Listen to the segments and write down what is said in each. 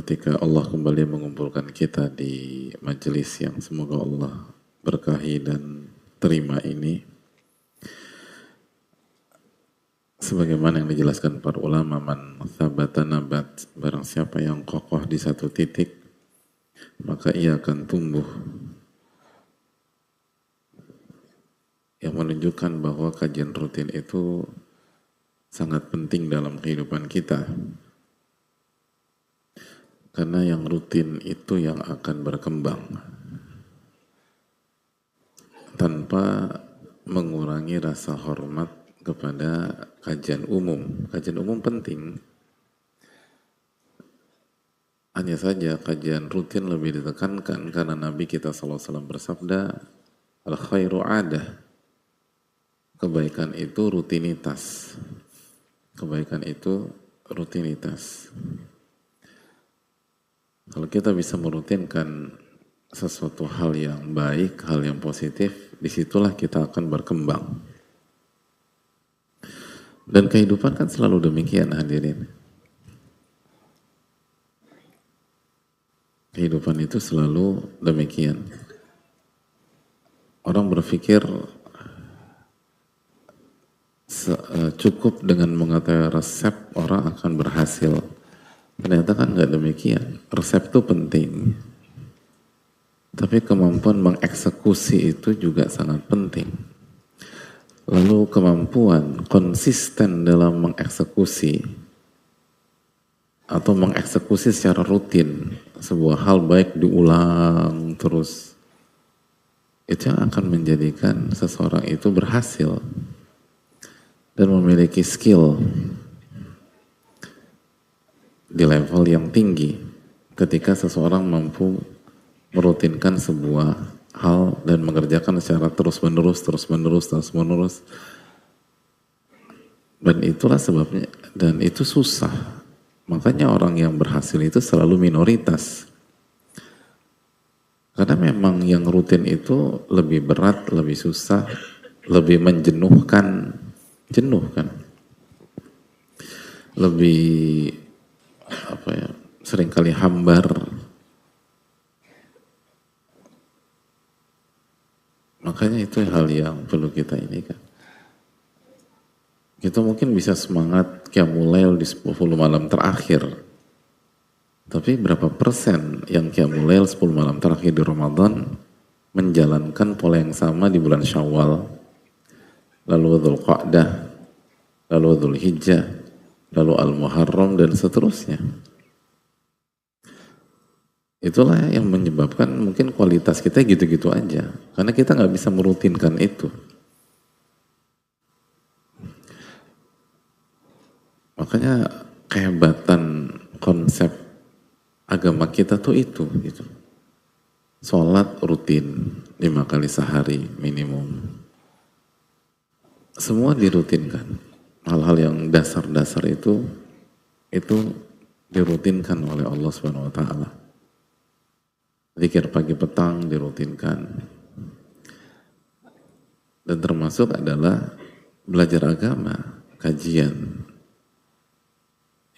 ketika Allah kembali mengumpulkan kita di majelis yang semoga Allah berkahi dan terima ini, sebagaimana yang dijelaskan para ulama, man thabata nabat, barang siapa yang kokoh di satu titik maka ia akan tumbuh, yang menunjukkan bahwa kajian rutin itu sangat penting dalam kehidupan kita. Karena yang rutin itu yang akan berkembang tanpa mengurangi rasa hormat kepada kajian umum. Kajian umum penting, hanya saja kajian rutin lebih ditekankan karena Nabi kita SAW bersabda, al khairu adah, kebaikan itu rutinitas. Kebaikan itu rutinitas. Kalau kita bisa merutinkan sesuatu hal yang baik, hal yang positif, disitulah kita akan berkembang. Dan kehidupan kan selalu demikian, hadirin. Kehidupan itu selalu demikian. Orang berpikir cukup dengan mengetahui resep orang akan berhasil. Ternyata kan nggak demikian. Resep itu penting, tapi kemampuan mengeksekusi itu juga sangat penting. Lalu kemampuan konsisten dalam mengeksekusi atau mengeksekusi secara rutin sebuah hal baik diulang terus, itu yang akan menjadikan seseorang itu berhasil dan memiliki skill di level yang tinggi ketika seseorang mampu merutinkan sebuah hal dan mengerjakan secara terus-menerus. Dan itulah sebabnya, dan itu susah. Makanya orang yang berhasil itu selalu minoritas. Karena memang yang rutin itu lebih berat, lebih susah, lebih menjenuhkan, lebih seringkali hambar. Makanya itu hal yang perlu kita ini kan. Kita mungkin bisa semangat Qiyamul Lail di 10 malam terakhir, tapi berapa persen yang Qiyamul Lail 10 malam terakhir di Ramadan menjalankan pola yang sama di bulan Syawal, lalu Dzulqa'dah, lalu Dzulhijjah, lalu Al-Muharram, dan seterusnya. Itulah yang menyebabkan mungkin kualitas kita gitu-gitu aja, karena kita nggak bisa merutinkan itu. Makanya kehebatan konsep agama kita tuh itu. Sholat rutin 5 kali sehari minimum. Semua dirutinkan. Hal-hal yang dasar-dasar itu dirutinkan oleh Allah Subhanahu wa taala. Zikir pagi petang dirutinkan. Dan termasuk adalah belajar agama, kajian.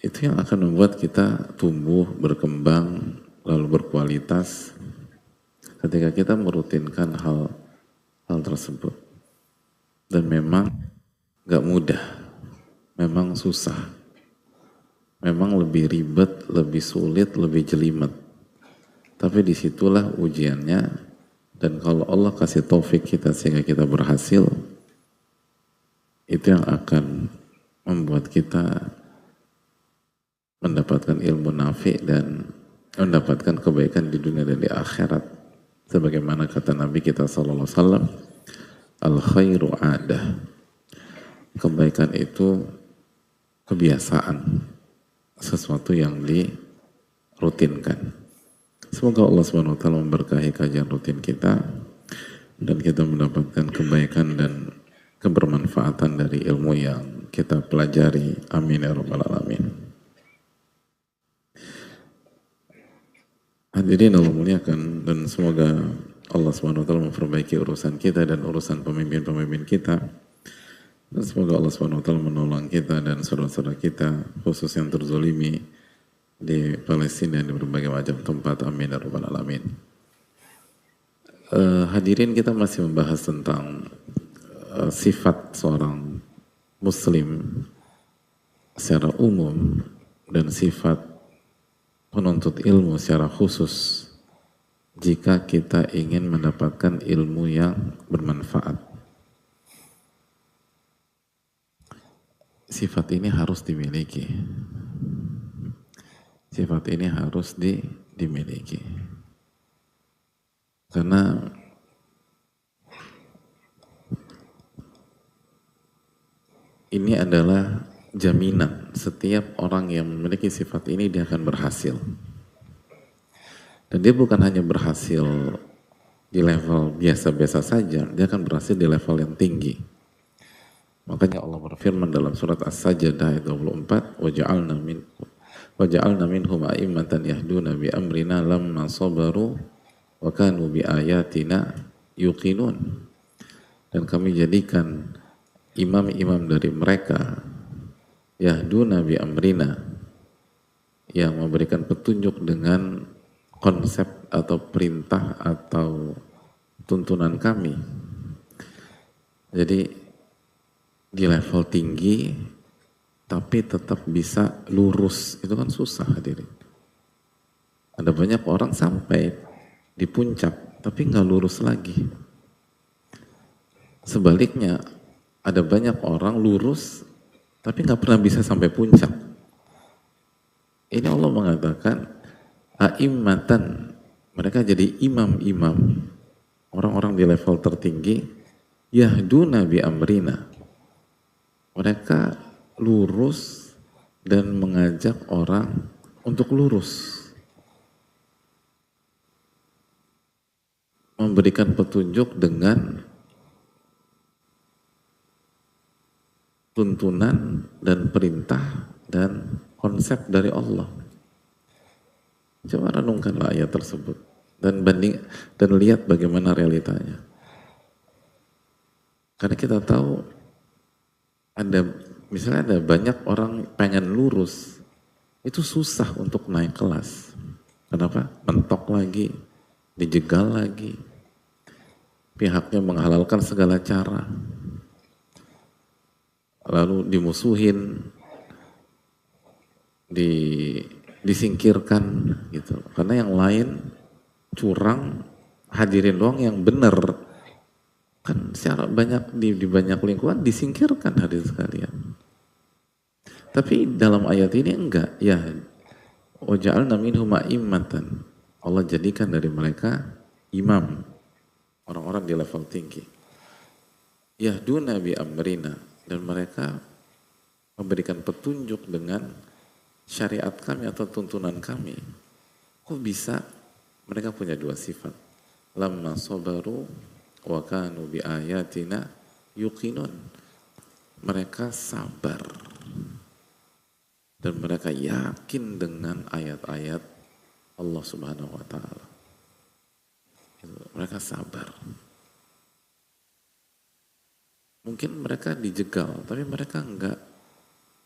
Itu yang akan membuat kita tumbuh, berkembang, lalu berkualitas ketika kita merutinkan hal tersebut. Dan memang gak mudah, memang susah, memang lebih ribet, lebih sulit, lebih jelimet. Tapi disitulah ujiannya, dan kalau Allah kasih taufik kita sehingga kita berhasil, itu yang akan membuat kita mendapatkan ilmu nafi dan mendapatkan kebaikan di dunia dan di akhirat. Sebagaimana kata Nabi kita SAW, al khairu adah, kebaikan itu kebiasaan, sesuatu yang dirutinkan. Semoga Allah SWT memberkahi kajian rutin kita dan kita mendapatkan kebaikan dan kebermanfaatan dari ilmu yang kita pelajari. Amin ya rabbal alamin. Hadirin Allah muliakan, dan semoga Allah SWT memperbaiki urusan kita dan urusan pemimpin-pemimpin kita, dan semoga Allah SWT menolong kita dan saudara-saudara kita khusus yang terzolimi di Palestina, di berbagai macam tempat. Amin ya rabbal alamin. Hadirin, kita masih membahas tentang sifat seorang muslim secara umum dan sifat penuntut ilmu secara khusus jika kita ingin mendapatkan ilmu yang bermanfaat. Sifat ini harus dimiliki. Sifat ini harus dimiliki. Karena ini adalah jaminan setiap orang yang memiliki sifat ini dia akan berhasil. Dan dia bukan hanya berhasil di level biasa-biasa saja, dia akan berhasil di level yang tinggi. Makanya Allah berfirman dalam surat As-Sajdah ayat 24, وَجَعَلْنَا مِنْهُمْ أَئِمَّةً يَهْدُونَ بِأَمْرِنَا لَمَّا صَبَرُوا وَكَانُوا بِآيَاتِنَا يُقِنُونَ. Dan kami jadikan imam-imam dari mereka yahduna bi amrina, yang memberikan petunjuk dengan konsep atau perintah atau tuntunan kami. Jadi di level tinggi tapi tetap bisa lurus, itu kan susah hadirin. Ada banyak orang sampai di puncak tapi nggak lurus lagi. Sebaliknya ada banyak orang lurus tapi nggak pernah bisa sampai puncak. Ini Allah mengatakan a'immatan, mereka jadi imam-imam, orang-orang di level tertinggi, yahduna bi amrina, mereka lurus dan mengajak orang untuk lurus, memberikan petunjuk dengan tuntunan dan perintah dan konsep dari Allah. Coba renungkanlah ayat tersebut dan lihat bagaimana realitanya. Karena kita tahu misalnya ada banyak orang pengen lurus, itu susah untuk naik kelas. Kenapa? Mentok lagi, dijegal lagi, pihaknya menghalalkan segala cara, lalu dimusuhin, disingkirkan gitu. Karena yang lain curang, hadirin doang yang benar. Kan secara banyak di banyak lingkungan disingkirkan hadirin sekalian. Tapi dalam ayat ini enggak, ya waja'alna minhum a'immatan. Allah jadikan dari mereka imam, orang-orang di level tinggi. Yahduna bi amrina, dan mereka memberikan petunjuk dengan syariat kami atau tuntunan kami. Kok bisa? Mereka punya dua sifat. Lamma sabaru wa kanu bi ayatina yuqinun. Mereka sabar dan mereka yakin dengan ayat-ayat Allah Subhanahu wa taala. Mereka sabar. Mungkin mereka dijegal, tapi mereka enggak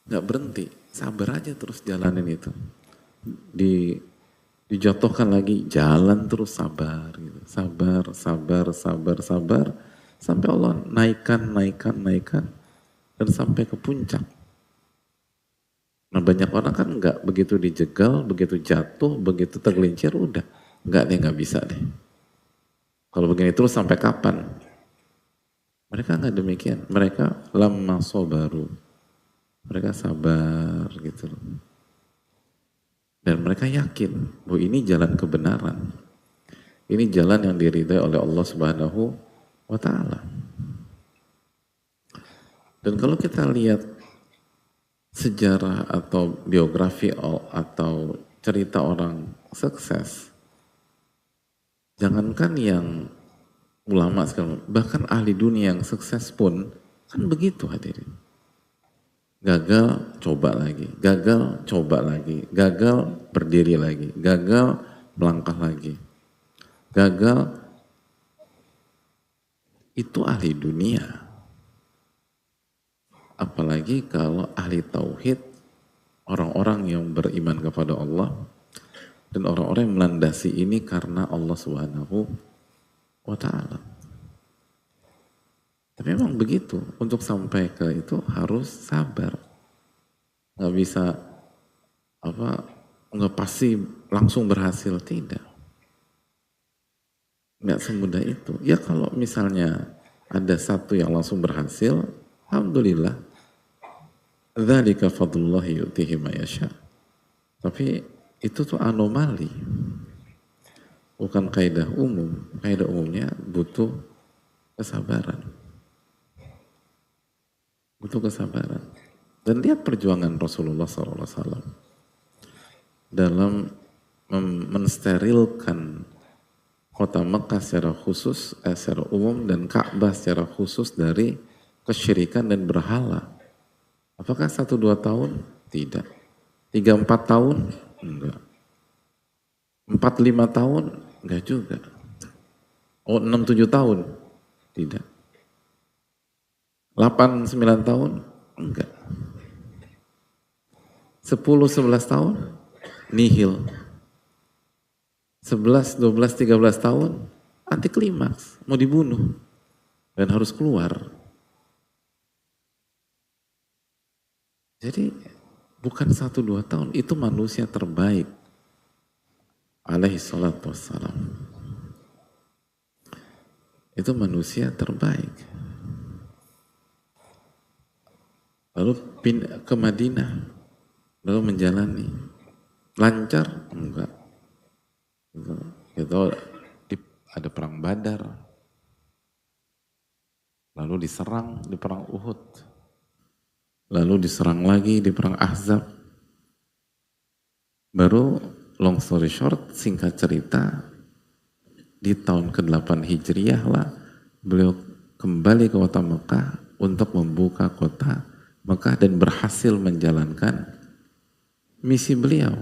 berhenti, sabar aja terus jalanin itu. Dijatuhkan lagi, jalan terus sabar gitu. Sabar sampai Allah naikkan dan sampai ke puncak. Nah banyak orang kan enggak, begitu dijegal, begitu jatuh, begitu tergelincir udah enggak bisa deh. Kalau begini terus sampai kapan? Mereka enggak demikian. Mereka lamma sabaru. Mereka sabar gitu loh. Dan mereka yakin bahwa ini jalan kebenaran. Ini jalan yang diridai oleh Allah Subhanahu wa taala. Dan kalau kita lihat sejarah atau biografi atau cerita orang sukses, jangankan yang ulama sekarang, bahkan ahli dunia yang sukses pun kan begitu hadirin. Gagal, coba lagi, gagal, coba lagi, gagal, berdiri lagi, gagal, melangkah lagi, gagal. Itu ahli dunia. Apalagi kalau ahli tauhid, orang-orang yang beriman kepada Allah dan orang-orang yang melandasi ini karena Allah Subhanahu wa Ta'ala. Tapi memang begitu, untuk sampai ke itu harus sabar. Nggak bisa nggak pasti langsung berhasil, tidak. Nggak semudah itu. Ya kalau misalnya ada satu yang langsung berhasil, alhamdulillah. Dzalika fadlullahi yu'tihi ma yasha. Tapi itu tuh anomali. Bukan kaidah umum. Kaidah umumnya butuh kesabaran. Butuh kesabaran. Dan lihat perjuangan Rasulullah SAW dalam mensterilkan kota Mekah secara khusus, secara umum, dan Ka'bah secara khusus dari kesyirikan dan berhala. Apakah 1-2 tahun? Tidak. 3-4 tahun? Enggak. 4-5 tahun? Enggak juga. 6-7 tahun? Tidak. 8-9 tahun? Enggak. 10-11 tahun? Nihil. 11, 12, 13 tahun? Anti klimaks. Mau dibunuh. Dan harus keluar. Jadi bukan 1-2 tahun. Itu manusia terbaik. Alaihi salatu wassalam. Itu manusia terbaik. Lalu pindah ke Madinah, lalu menjalani. Lancar? Enggak. Itu ada perang Badar, lalu diserang di perang Uhud, lalu diserang lagi di perang Ahzab. Baru long story short, singkat cerita, di tahun ke-8 Hijriyah lah, beliau kembali ke kota Mekah untuk membuka kota Mekah dan berhasil menjalankan misi beliau.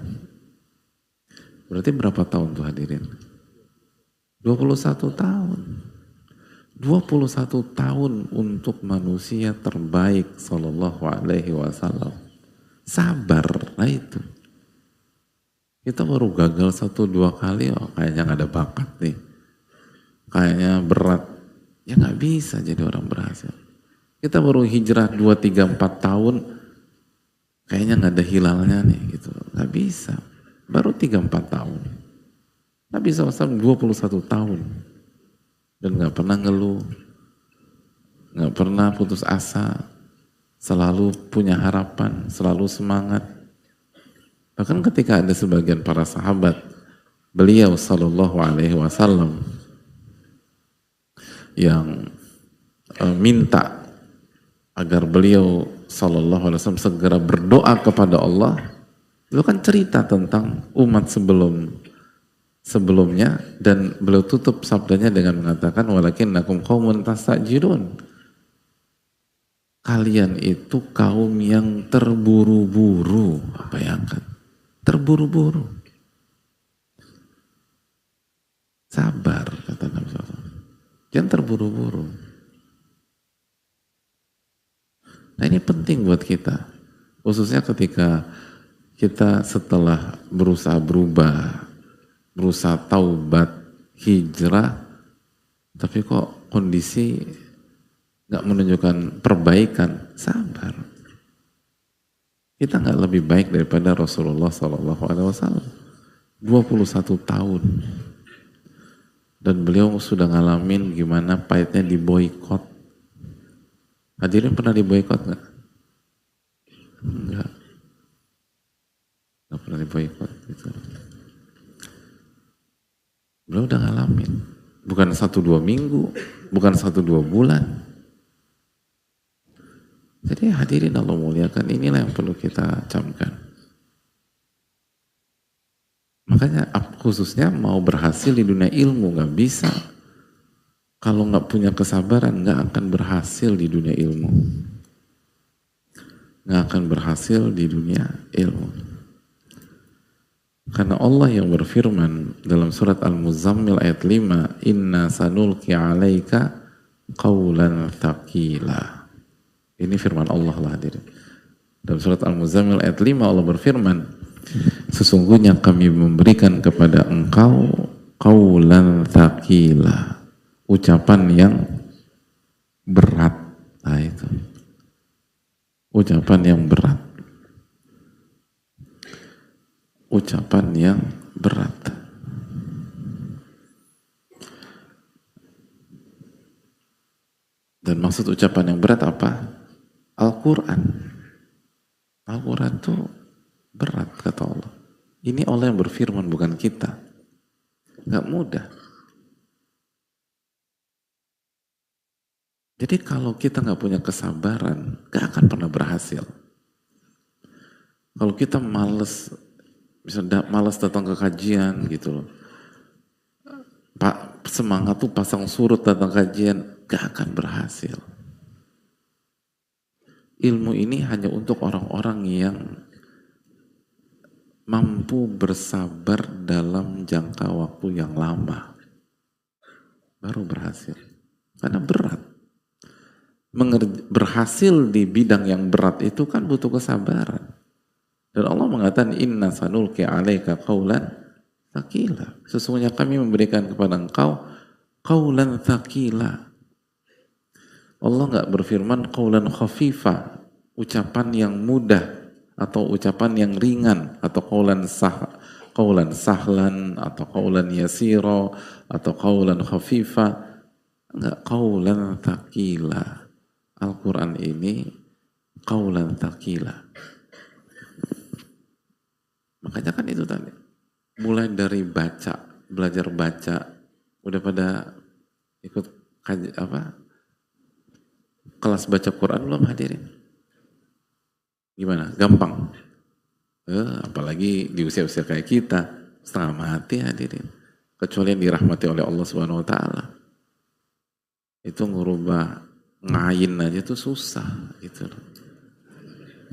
Berarti berapa tahun tuh hadirin? 21 tahun. 21 tahun untuk manusia terbaik sallallahu alaihi wasallam. Sabar, nah itu. Kita baru gagal 1-2 kali, kayaknya gak ada bakat nih. Kayaknya berat. Ya gak bisa jadi orang berhasil. Kita baru hijrah 2-3-4 tahun, kayaknya gak ada hilalnya nih gitu. Gak bisa. Baru 3-4 tahun. Nabi SAW 21 tahun. Dan gak pernah ngeluh. Gak pernah putus asa. Selalu punya harapan. Selalu semangat. Bahkan ketika ada sebagian para sahabat, beliau Sallallahu Alaihi Wasallam yang minta agar beliau Sallallahu Alaihi Wasallam segera berdoa kepada Allah. Itu kan cerita tentang umat sebelumnya, dan beliau tutup sabdanya dengan mengatakan walakinnakum qaumun tastajirun. Kalian itu kaum yang terburu-buru, bayangkan, terburu-buru. Sabar, kata Nabi SAW. Jangan terburu-buru. Nah ini penting buat kita, khususnya ketika kita setelah berusaha berubah, berusaha taubat, hijrah, tapi kok kondisi gak menunjukkan perbaikan. Sabar. Kita gak lebih baik daripada Rasulullah SAW. 21 tahun. Dan beliau sudah ngalamin gimana pahitnya diboikot. Hadirin pernah diboikot gak? Enggak. Gak pernah diboikot gitu. Beliau udah ngalamin. Bukan 1-2 minggu, bukan 1-2 bulan. Jadi hadirin Allah muliakan, inilah yang perlu kita camkan. Makanya khususnya mau berhasil di dunia ilmu gak bisa. Kalau gak punya kesabaran gak akan berhasil di dunia ilmu. Gak akan berhasil di dunia ilmu. Karena Allah yang berfirman dalam surat Al-Muzammil ayat 5, Inna sanulki alaika qawlan thaqila. Ini firman Allah lah hadirin. Dalam surat Al-Muzammil ayat 5 Allah berfirman, sesungguhnya kami memberikan kepada engkau qaulan tsaqila, ucapan yang berat. Nah itu, ucapan yang berat. Ucapan yang berat. Dan maksud ucapan yang berat apa? Al-Quran. Al-Quran itu berat kata Allah. Ini Allah yang berfirman, bukan kita. Gak mudah. Jadi kalau kita gak punya kesabaran, gak akan pernah berhasil. Kalau kita males, misalnya males datang ke kajian gitu loh. Semangat tuh pasang surut datang kajian, gak akan berhasil. Ilmu ini hanya untuk orang-orang yang mampu bersabar dalam jangka waktu yang lama. Baru berhasil. Karena berat. Berhasil di bidang yang berat itu kan butuh kesabaran. Dan Allah mengatakan, inna sanulqi alaika qaulan tsaqila. Sesungguhnya kami memberikan kepada engkau qaulan tsaqila. Allah nggak berfirman qaulan khafifa, ucapan yang mudah atau ucapan yang ringan, atau qaulan sahlan atau qaulan yasira atau qaulan khafifa. Enggak, qaulan tsaqila. Al-Quran ini qaulan tsaqila. Makanya kan itu tadi, mulai dari baca, belajar baca, udah pada ikut kelas baca Quran belum hadirin? Gimana? Gampang? Apalagi di usia-usia kayak kita, setengah mati hadirin. Kecuali yang dirahmati oleh Allah Subhanahu Wa Taala. Itu ngubah ngain aja tuh susah gitu.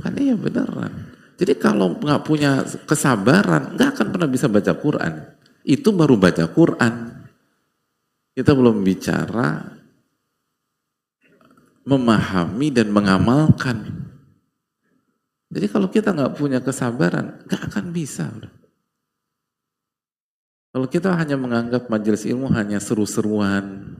Kan iya beneran. Jadi kalau nggak punya kesabaran, nggak akan pernah bisa baca Quran. Itu baru baca Quran. Kita belum bicara memahami dan mengamalkan. Jadi kalau kita nggak punya kesabaran, nggak akan bisa. Kalau kita hanya menganggap majelis ilmu hanya seru-seruan,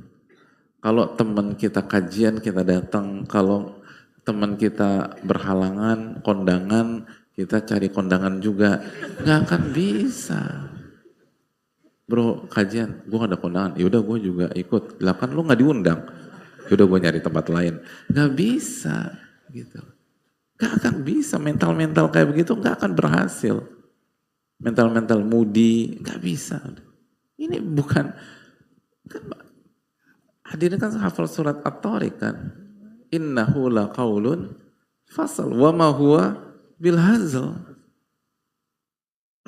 kalau teman kita kajian kita datang, kalau teman kita berhalangan, kondangan, kita cari kondangan juga, nggak akan bisa. Bro, kajian, gue gak ada kondangan, yaudah gue juga ikut. Lah kan lu gak diundang, yaudah gue nyari tempat lain. Gak bisa, gitu. Gak akan bisa, mental-mental kayak begitu gak akan berhasil. Mental-mental moody, gak bisa. Ini bukan, kan, hadirin kan hafal surat At-Tariq kan. Innahu laqaulun fasal, wa ma huwa bilhazl.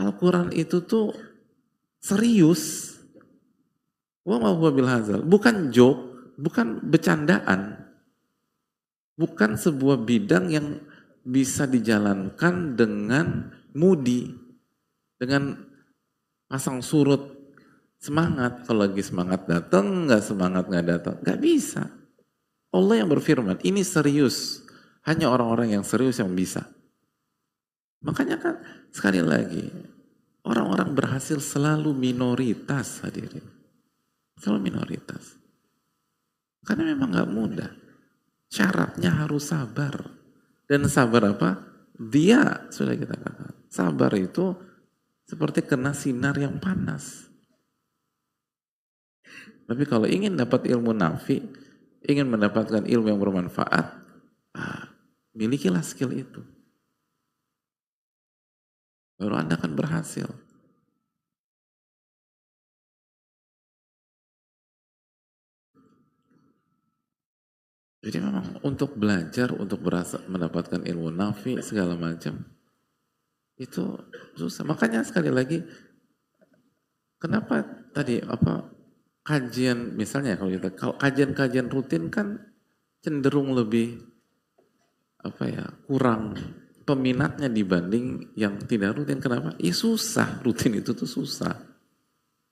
Al-Quran itu tuh serius. Wa ma huwa bilhazl. Bukan joke, bukan bercandaan. Bukan sebuah bidang yang bisa dijalankan dengan moody, dengan pasang surut semangat. Kalau lagi semangat datang, nggak semangat nggak datang, nggak bisa. Allah yang berfirman, ini serius. Hanya orang-orang yang serius yang bisa. Makanya kan sekali lagi, orang-orang berhasil selalu minoritas hadirin. Selalu minoritas. Karena memang nggak mudah. Syaratnya harus sabar. Dan sabar apa? Dia, sudah kita katakan. Sabar itu seperti kena sinar yang panas. Tapi kalau ingin dapat ilmu nafi, ingin mendapatkan ilmu yang bermanfaat, milikilah skill itu. Baru Anda akan berhasil. Jadi memang untuk belajar, untuk mendapatkan ilmu nafi, segala macam, itu susah. Makanya sekali lagi, kenapa tadi kajian, misalnya kalau kajian-kajian rutin kan cenderung lebih kurang peminatnya dibanding yang tidak rutin. Kenapa? Susah, rutin itu tuh susah,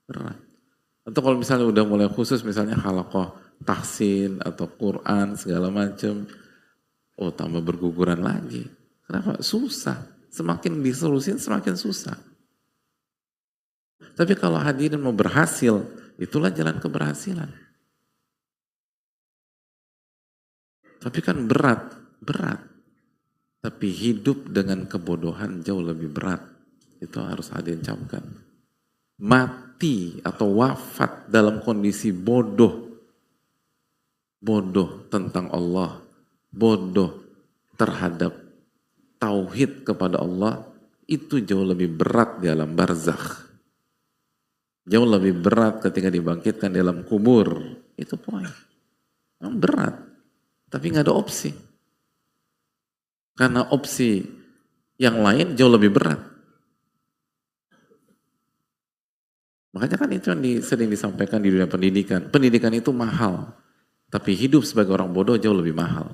berat. Atau kalau misalnya udah mulai khusus, misalnya halaqah tahsin atau Quran segala macam, tambah berguguran lagi. Kenapa? Susah. Semakin disolusin semakin susah. Tapi kalau hadirin mau berhasil, itulah jalan keberhasilan. Tapi kan berat. Tapi hidup dengan kebodohan jauh lebih berat. Itu harus hadirin camkan. Mati atau wafat dalam kondisi bodoh tentang Allah, bodoh terhadap tauhid kepada Allah, itu jauh lebih berat di alam barzakh. Jauh lebih berat ketika dibangkitkan di dalam kubur. Itu poin. Memang berat. Tapi nggak ada opsi. Karena opsi yang lain jauh lebih berat. Makanya kan itu yang sering disampaikan di dunia pendidikan. Pendidikan itu mahal. Tapi hidup sebagai orang bodoh jauh lebih mahal.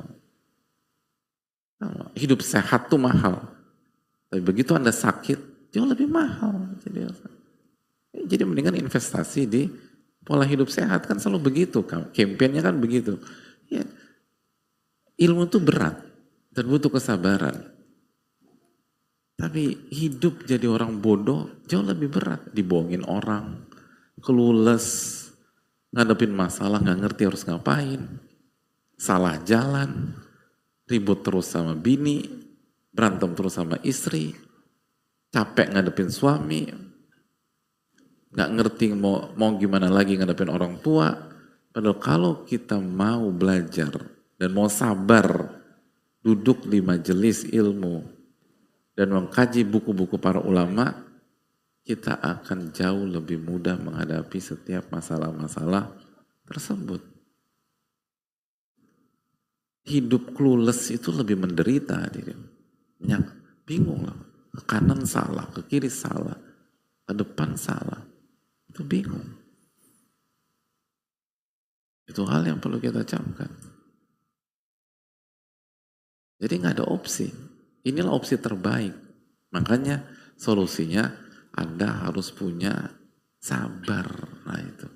Hidup sehat tuh mahal. Tapi begitu Anda sakit, jauh lebih mahal. Jadi mendingan investasi di pola hidup sehat. Kan selalu begitu. Kampanyenya kan begitu. Ya, ilmu itu berat. Dan butuh kesabaran. Tapi hidup jadi orang bodoh jauh lebih berat. Dibohongin orang, clueless, ngadepin masalah gak ngerti harus ngapain, salah jalan, ribut terus sama bini, berantem terus sama istri, capek ngadepin suami, gak ngerti mau gimana lagi ngadepin orang tua. Padahal kalau kita mau belajar dan mau sabar duduk di majelis ilmu dan mengkaji buku-buku para ulama, kita akan jauh lebih mudah menghadapi setiap masalah-masalah tersebut. Hidup clueless itu lebih menderita, hadirin. Bingung lah, ke kanan salah, ke kiri salah, ke depan salah, itu bingung. Itu hal yang perlu kita camkan. Jadi nggak ada opsi. Inilah opsi terbaik. Makanya solusinya Anda harus punya sabar. Nah itu.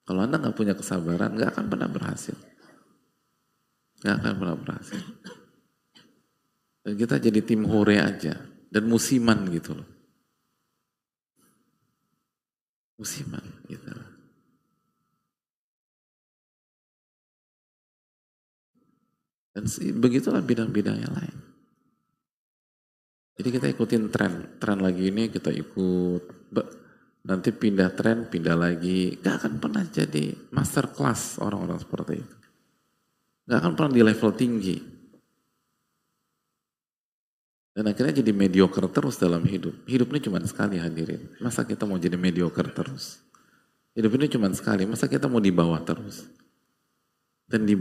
Kalau Anda nggak punya kesabaran, nggak akan pernah berhasil. Nggak akan pernah berhasil. Dan kita jadi tim hore aja. Dan musiman gitu loh. Musiman gitu loh. Dan begitulah bidang-bidang yang lain. Jadi kita ikutin tren lagi ini kita ikut, nanti pindah tren, pindah lagi, gak akan pernah jadi master class orang-orang seperti itu. Gak akan pernah di level tinggi. Dan akhirnya jadi mediocre terus dalam hidup. Hidup ini cuma sekali, hadirin. Masa kita mau jadi mediocre terus? Hidup ini cuma sekali, masa kita mau di bawah terus? Dan di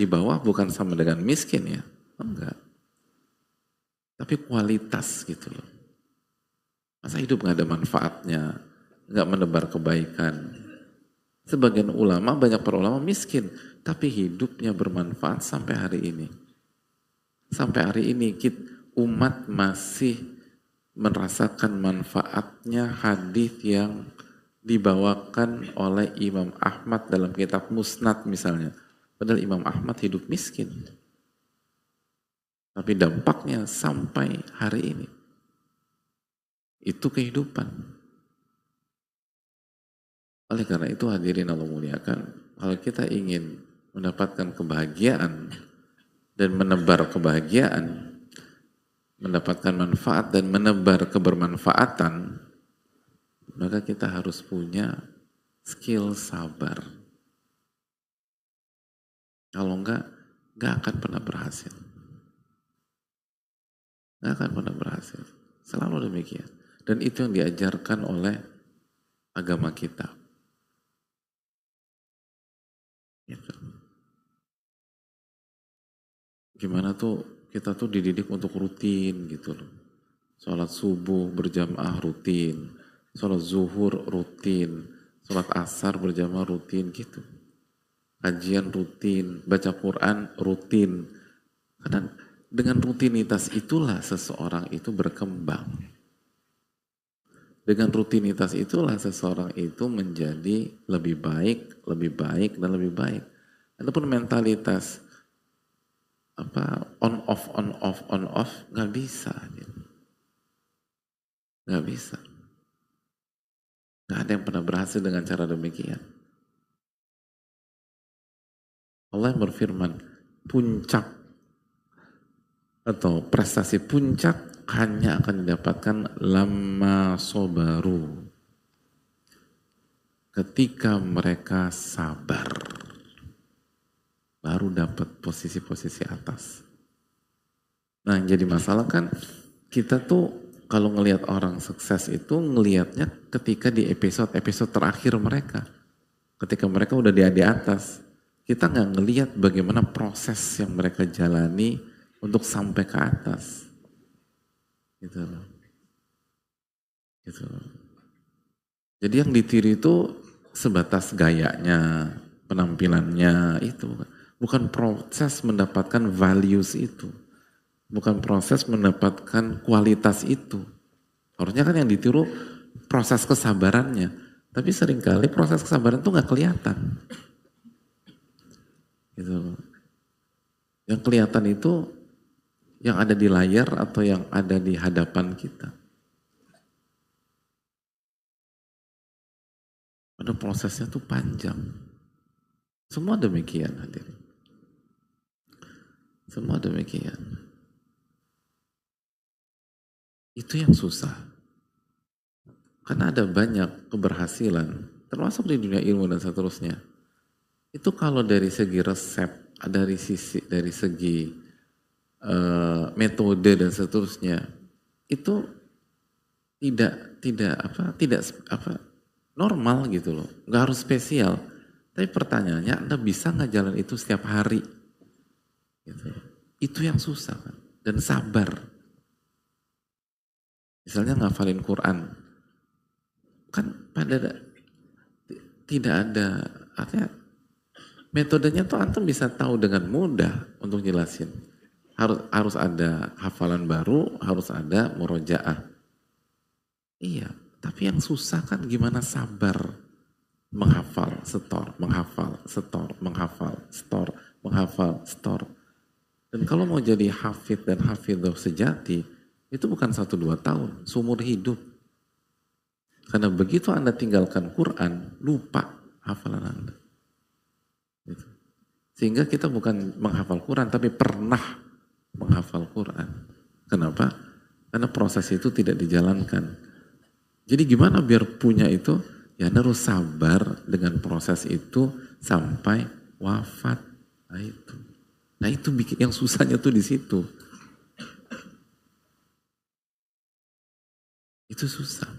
bawah bukan sama dengan miskin ya, enggak. Tapi kualitas gitu loh. Masa hidup gak ada manfaatnya, gak menebar kebaikan. Sebagian ulama, banyak para ulama miskin, tapi hidupnya bermanfaat sampai hari ini. Sampai hari ini umat masih merasakan manfaatnya hadis yang dibawakan oleh Imam Ahmad dalam kitab Musnad misalnya. Padahal Imam Ahmad hidup miskin. Tapi dampaknya sampai hari ini. Itu kehidupan. Oleh karena itu hadirin Allah muliakan, kalau kita ingin mendapatkan kebahagiaan dan menebar kebahagiaan, mendapatkan manfaat dan menebar kebermanfaatan, maka kita harus punya skill sabar. Kalau enggak akan pernah berhasil. Enggak akan pernah berhasil. Selalu demikian. Dan itu yang diajarkan oleh agama kita. Gitu. Gimana tuh kita tuh dididik untuk rutin gitu loh. Sholat subuh berjamaah rutin. Sholat zuhur rutin. Sholat asar berjamaah rutin gitu. Kajian rutin, baca Quran rutin. Karena dengan rutinitas itulah seseorang itu berkembang. Dengan rutinitas itulah seseorang itu menjadi lebih baik, dan lebih baik. Adapun mentalitas on off nggak bisa, gitu. Nggak bisa. Nggak ada yang pernah berhasil dengan cara demikian. Allah yang berfirman, puncak atau prestasi puncak hanya akan didapatkan lama sobaru, ketika mereka sabar, baru dapat posisi-posisi atas. Nah, yang jadi masalah kan kita tuh kalau ngelihat orang sukses itu ngelihatnya ketika di episode terakhir mereka, ketika mereka udah di atas, kita nggak ngelihat bagaimana proses yang mereka jalani untuk sampai ke atas, gitu loh. Gitu loh. Jadi yang ditiru itu sebatas gayanya, penampilannya itu, bukan proses mendapatkan values itu, bukan proses mendapatkan kualitas itu. Harusnya kan yang ditiru proses kesabarannya, tapi seringkali proses kesabaran itu nggak kelihatan. Gitu. Yang kelihatan itu yang ada di layar atau yang ada di hadapan kita. Padahal prosesnya tuh panjang. Semua demikian hadirin. Semua demikian. Itu yang susah. Karena ada banyak keberhasilan, termasuk di dunia ilmu dan seterusnya. Itu kalau dari segi resep, dari segi metode dan seterusnya, itu tidak normal gitu loh, nggak harus spesial. Tapi pertanyaannya, Anda bisa nggak jalan itu setiap hari? Gitu. Itu yang susah kan, dan sabar. Misalnya ngafalin Quran, kan tidak ada, artinya metodenya tuh antum bisa tahu dengan mudah untuk jelasin. Harus ada hafalan baru, harus ada murojaah. Iya, tapi yang susah kan gimana sabar menghafal, setor, menghafal, setor, menghafal, setor, menghafal, setor. Dan kalau mau jadi hafid dan hafidhah sejati, itu bukan 1-2 tahun, seumur hidup. Karena begitu Anda tinggalkan Quran, lupa hafalan Anda. Gitu. Sehingga kita bukan menghafal Quran, tapi pernah menghafal Quran. Kenapa? Karena proses itu tidak dijalankan. Jadi gimana biar punya itu? Ya Anda harus sabar dengan proses itu sampai wafat. Nah itu bikin yang susahnya tuh di situ. Itu susah.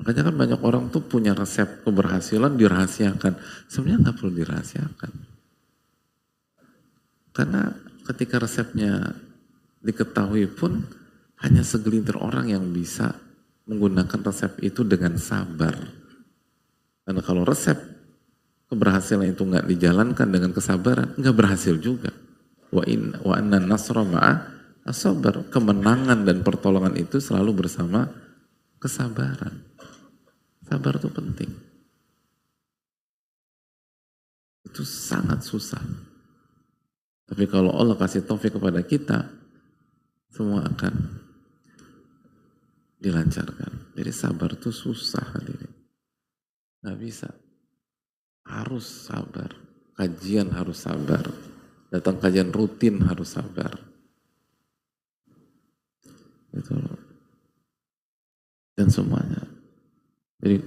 Makanya kan banyak orang tuh punya resep keberhasilan dirahasiakan. Sebenarnya nggak perlu dirahasiakan. Karena ketika resepnya diketahui pun hanya segelintir orang yang bisa menggunakan resep itu dengan sabar. Karena kalau resep keberhasilan itu nggak dijalankan dengan kesabaran, nggak berhasil juga. Wa anna nasra ma'a as-sabar. Kemenangan dan pertolongan itu selalu bersama kesabaran. Sabar itu penting. Itu sangat susah. Tapi kalau Allah kasih taufik kepada kita, semua akan dilancarkan. Jadi sabar itu susah hadirin. Nggak bisa. Harus sabar. Kajian harus sabar. Datang kajian rutin harus sabar. Itu loh. Dan semuanya. Jadi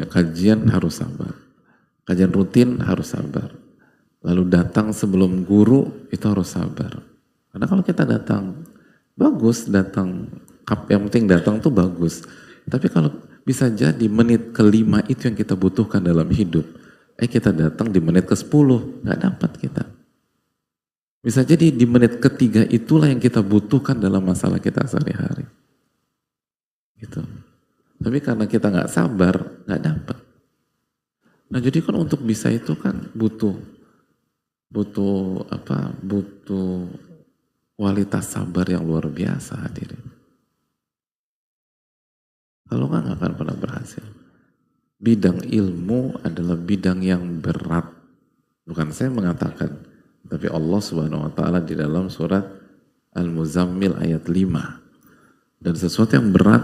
kajian harus sabar. Kajian rutin harus sabar. Lalu datang sebelum guru itu harus sabar. Karena kalau kita datang, bagus datang, yang penting datang tuh bagus. Tapi kalau bisa jadi menit ke-5 itu yang kita butuhkan dalam hidup. Kita datang di menit ke-10, gak dapat kita. Bisa jadi di menit ke-3 itulah yang kita butuhkan dalam masalah kita sehari-hari. Gitu. Tapi karena kita gak sabar, gak dapat. Nah jadi kan untuk bisa itu kan butuh kualitas sabar yang luar biasa hadirin. Kalau nggak akan pernah berhasil. Bidang ilmu adalah bidang yang berat. Bukan saya mengatakan, tapi Allah Subhanahu wa taala di dalam surat Al-Muzammil ayat 5. Dan sesuatu yang berat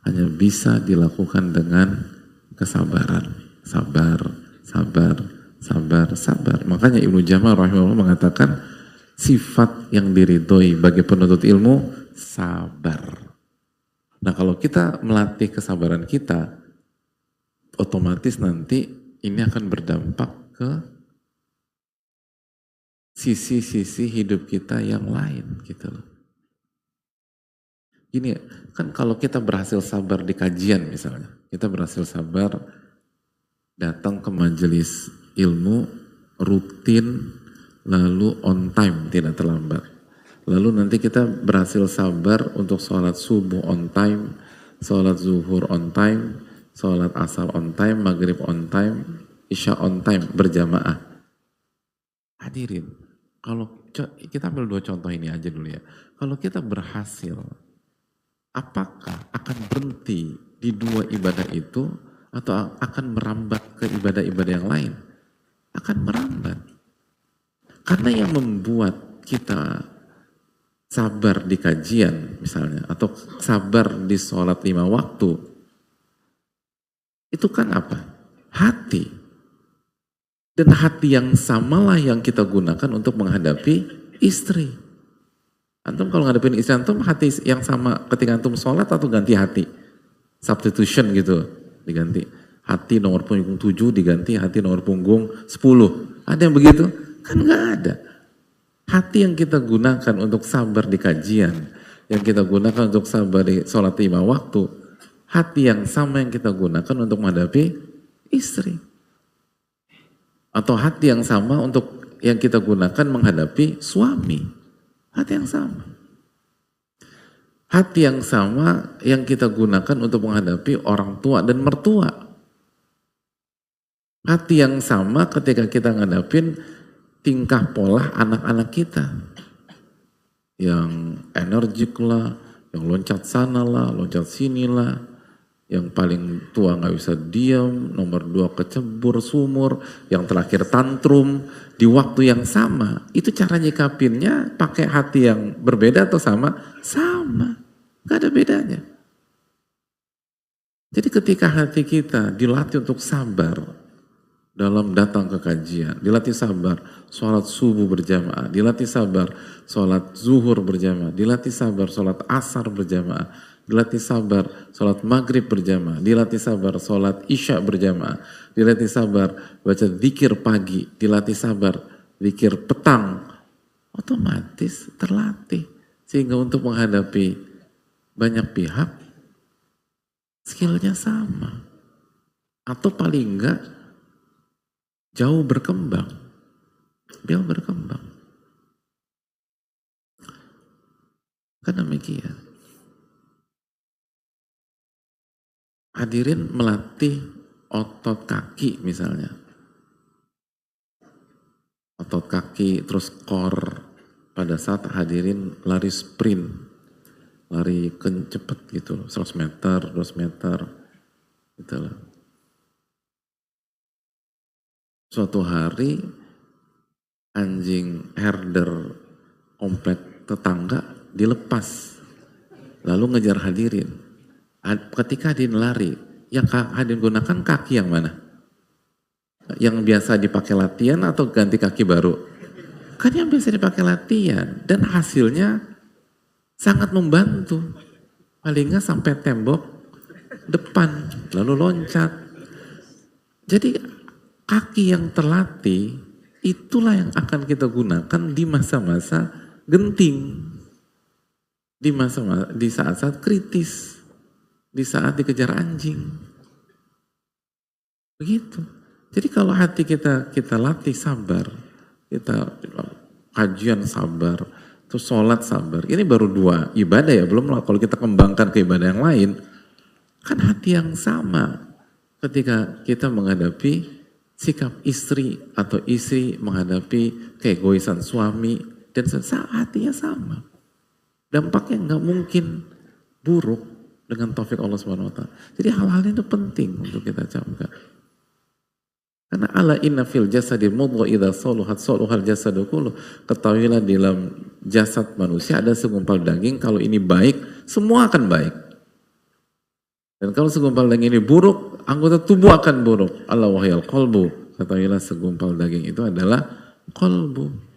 hanya bisa dilakukan dengan kesabaran. Sabar, sabar, sabar, sabar. Makanya Ibnu Jamal rahimahullah mengatakan sifat yang diridhoi bagi penuntut ilmu sabar. Nah, kalau kita melatih kesabaran kita, otomatis nanti ini akan berdampak ke sisi-sisi hidup kita yang lain gitu loh. Gini, kan kalau kita berhasil sabar di kajian misalnya, kita berhasil sabar datang ke majelis ilmu rutin, lalu on time, tidak terlambat. Lalu nanti kita berhasil sabar untuk sholat subuh on time, sholat zuhur on time, sholat asar on time, maghrib on time, isya on time, berjamaah. Hadirin, kalau kita ambil 2 contoh ini aja dulu ya. Kalau kita berhasil, apakah akan berhenti di 2 ibadah itu atau akan merambat ke ibadah-ibadah yang lain? Akan merambat. Karena yang membuat kita sabar di kajian misalnya, atau sabar di sholat 5 waktu, itu kan apa? Hati. Dan hati yang samalah yang kita gunakan untuk menghadapi istri. Antum kalau ngadepin istri antum, hati yang sama ketika antum sholat atau ganti hati? Substitution gitu, diganti. Hati nomor punggung 7 diganti hati nomor punggung 10. Ada yang begitu? Kan nggak ada. Hati yang kita gunakan untuk sabar di kajian, yang kita gunakan untuk sabar di sholat 5 waktu, hati yang sama yang kita gunakan untuk menghadapi istri. Atau hati yang sama untuk yang kita gunakan menghadapi suami. Hati yang sama. Hati yang sama yang kita gunakan untuk menghadapi orang tua dan mertua. Hati yang sama ketika kita ngadapin tingkah pola anak-anak kita. Yang energik lah, yang loncat sana lah, loncat sini lah. Yang paling tua nggak bisa diam, nomor 2 kecebur sumur, yang terakhir tantrum di waktu yang sama. Itu cara nyikapinnya pakai hati yang berbeda atau sama? Sama, nggak ada bedanya. Jadi ketika hati kita dilatih untuk sabar dalam datang ke kajian, dilatih sabar sholat subuh berjamaah, dilatih sabar sholat zuhur berjamaah, dilatih sabar sholat asar berjamaah, dilatih sabar sholat maghrib berjamaah, dilatih sabar sholat isya berjamaah, dilatih sabar baca zikir pagi, dilatih sabar zikir petang, otomatis terlatih. Sehingga untuk menghadapi banyak pihak, skillnya sama. Atau paling enggak, jauh berkembang. Jauh berkembang. Kan demikian. Hadirin melatih otot kaki misalnya. Otot kaki terus core pada saat hadirin lari sprint. Lari cepet gitu, 100 meter, 200 meter. Gitu loh. Suatu hari anjing herder komplek tetangga dilepas. Lalu ngejar hadirin. Ketika hadirin lari, yang hadirin gunakan kaki yang mana? Yang biasa dipakai latihan atau ganti kaki baru? Kan yang biasa dipakai latihan. Dan hasilnya sangat membantu. Paling nggak sampai tembok depan, lalu loncat. Jadi kaki yang terlatih, itulah yang akan kita gunakan di masa-masa genting. Di saat-saat kritis. Di saat dikejar anjing. Begitu. Jadi kalau hati kita latih sabar, kita kajian sabar, terus sholat sabar, ini baru 2 ibadah ya, belum kalau kita kembangkan ke ibadah yang lain, kan hati yang sama ketika kita menghadapi sikap istri atau istri menghadapi keegoisan suami, dan hatinya sama. Dampaknya nggak mungkin buruk dengan taufik Allah Subhanahu wa taala. Jadi hal-hal itu penting untuk kita camkan. Karena ala inna fil jasadi mudghah idza saluhat saluhal jasadu kullu. Ketahuilah di dalam jasad manusia ada segumpal daging, kalau ini baik, semua akan baik. Dan kalau segumpal daging ini buruk, anggota tubuh akan buruk. Ala wahyal qalbu. Ketahuilah segumpal daging itu adalah qalbu.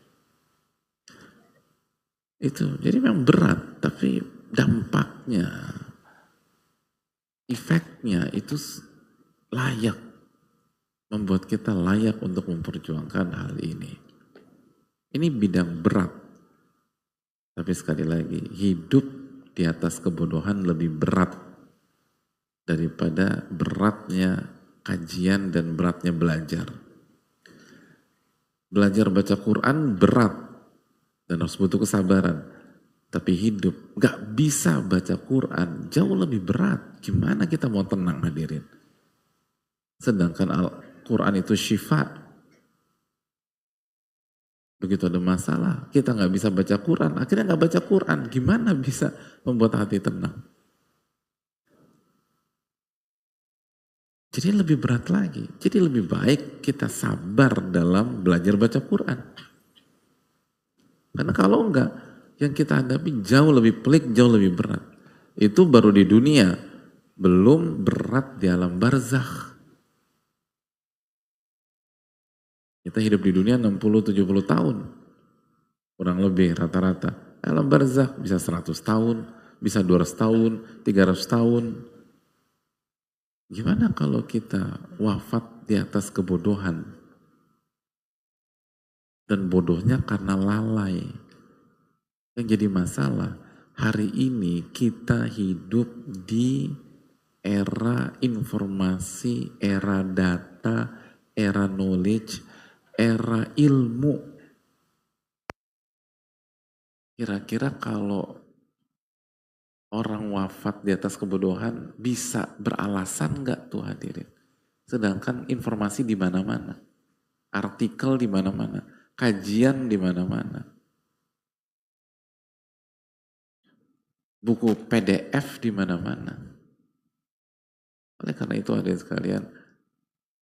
Itu. Jadi memang berat, tapi dampaknya, efeknya itu layak, membuat kita layak untuk memperjuangkan hal ini. Ini bidang berat. Tapi sekali lagi, hidup di atas kebodohan lebih berat daripada beratnya kajian dan beratnya belajar. Belajar baca Quran berat dan harus butuh kesabaran. Tapi hidup gak bisa baca Quran jauh lebih berat. Gimana kita mau tenang hadirin? Sedangkan Al-Quran itu syifa. Begitu ada masalah, kita gak bisa baca Quran. Akhirnya gak baca Quran. Gimana bisa membuat hati tenang? Jadi lebih berat lagi. Jadi lebih baik kita sabar dalam belajar baca Quran. Karena kalau enggak, yang kita hadapi jauh lebih pelik, jauh lebih berat. Itu baru di dunia, belum berat di alam barzakh. Kita hidup di dunia 60-70 tahun, kurang lebih rata-rata. Alam barzakh bisa 100 tahun, bisa 200 tahun, 300 tahun. Gimana kalau kita wafat di atas kebodohan? Dan bodohnya karena lalai. Yang jadi masalah, hari ini kita hidup di era informasi, era data, era knowledge, era ilmu. Kira-kira kalau orang wafat di atas kebodohan bisa beralasan nggak tuh hadirin? Sedangkan informasi di mana-mana, artikel di mana-mana, kajian di mana-mana, buku PDF di mana-mana. Oleh karena itu hadirin sekalian,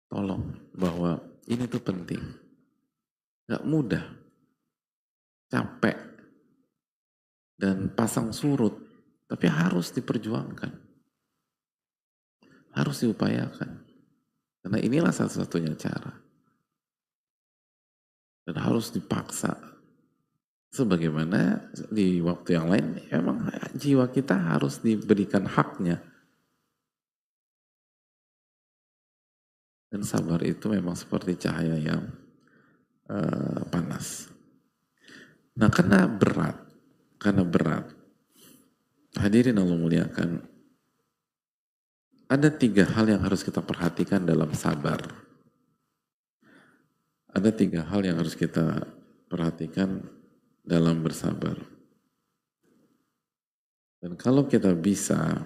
tolong bahwa ini tuh penting, nggak mudah, capek dan pasang surut, tapi harus diperjuangkan, harus diupayakan. Karena inilah satu-satunya cara. Dan harus dipaksa. Sebagaimana di waktu yang lain, memang jiwa kita harus diberikan haknya. Dan sabar itu memang seperti cahaya yang panas. Nah karena berat, hadirin Allah muliakan, ada 3 hal yang harus kita perhatikan dalam sabar. Ada 3 hal yang harus kita perhatikan dalam bersabar. Dan kalau kita bisa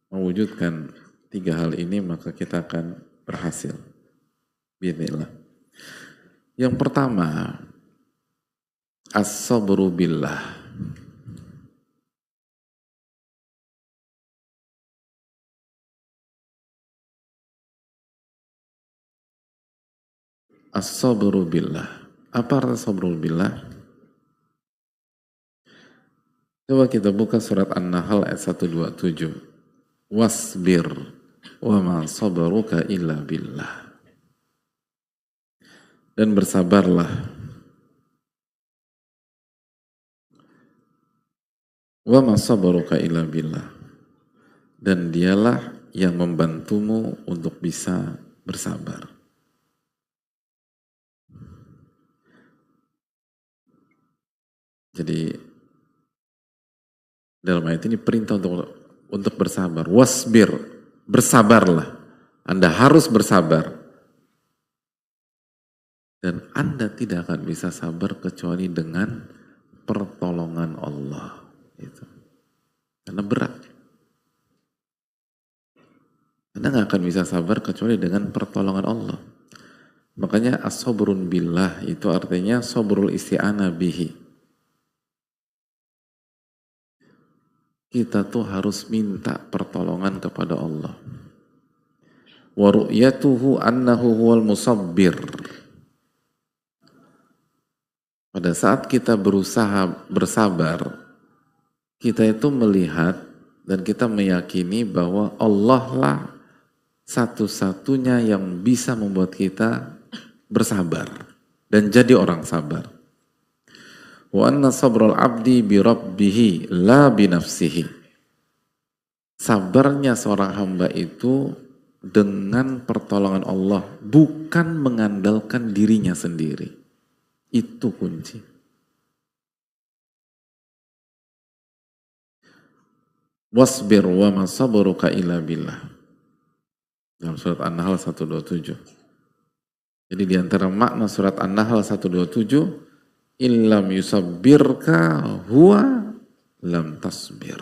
mewujudkan 3 hal ini, maka kita akan berhasil. Bismillah. Yang pertama, as-sabru billah. As-sabru billah. Apa arti sabru billah? Coba kita buka surat An-Nahl ayat 127. Wasbir wa ma sabruka illa billah. Dan bersabarlah. Wa ma sabruka illa billah. Dan dialah yang membantumu untuk bisa bersabar. Jadi dalam ayat ini perintah untuk bersabar. Wasbir, bersabarlah. Anda harus bersabar. Dan Anda tidak akan bisa sabar kecuali dengan pertolongan Allah. Itu. Karena berat. Anda nggak akan bisa sabar kecuali dengan pertolongan Allah. Makanya as-sabrun billah itu artinya sabrul isti'anah bihi. Kita tuh harus minta pertolongan kepada Allah. wa ru'yatuhu annahu huwal musabbir. Pada saat kita berusaha bersabar, kita itu melihat dan kita meyakini bahwa Allah lah satu-satunya yang bisa membuat kita bersabar dan jadi orang sabar. Wa anna sabral abdi bi rabbihi la bi nafsihi. Sabarnya seorang hamba itu dengan pertolongan Allah, bukan mengandalkan dirinya sendiri. Itu kunci. Wasbir wa ma sabruka illa billah. Dalam surat An-Nahl 127. Jadi di antara makna surat An-Nahl 127, illam yusabbirka huwa lam tasbir.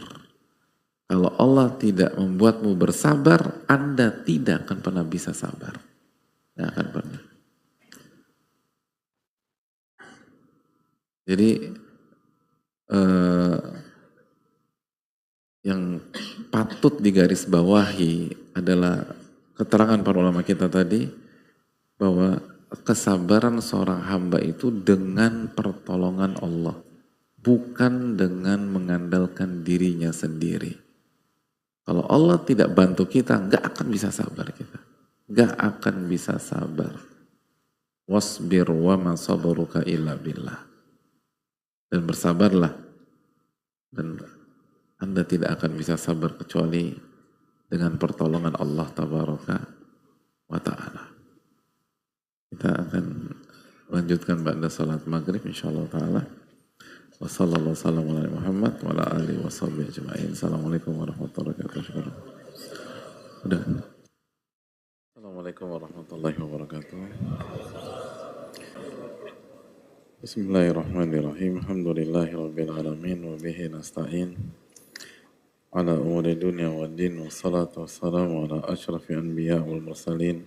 Kalau Allah tidak membuatmu bersabar, Anda tidak akan pernah bisa sabar. Tidak akan pernah. Jadi yang patut digarisbawahi adalah keterangan para ulama kita tadi bahwa kesabaran seorang hamba itu dengan pertolongan Allah, bukan dengan mengandalkan dirinya sendiri. Kalau Allah tidak bantu kita, nggak akan bisa sabar kita, nggak akan bisa sabar. Wasbir wa ma sabruka illa billah. Dan bersabarlah, dan Anda tidak akan bisa sabar kecuali dengan pertolongan Allah Tabaraka wa Ta'ala. Kita akan lanjutkan ba'da salat maghrib insyaallah ta'ala. Wa sallallahu sallam ala Muhammad wa ala alihi wa sahbihi ajma'in. Assalamualaikum warahmatullahi wabarakatuh. Udah. Assalamualaikum warahmatullahi wabarakatuh. Bismillahirrahmanirrahim. Alhamdulillahi rabbil alamin wa bihi nasta'in ala umuri dunya wad din, wassalatu wassalamu ala asyrafil anbiya wal mursalin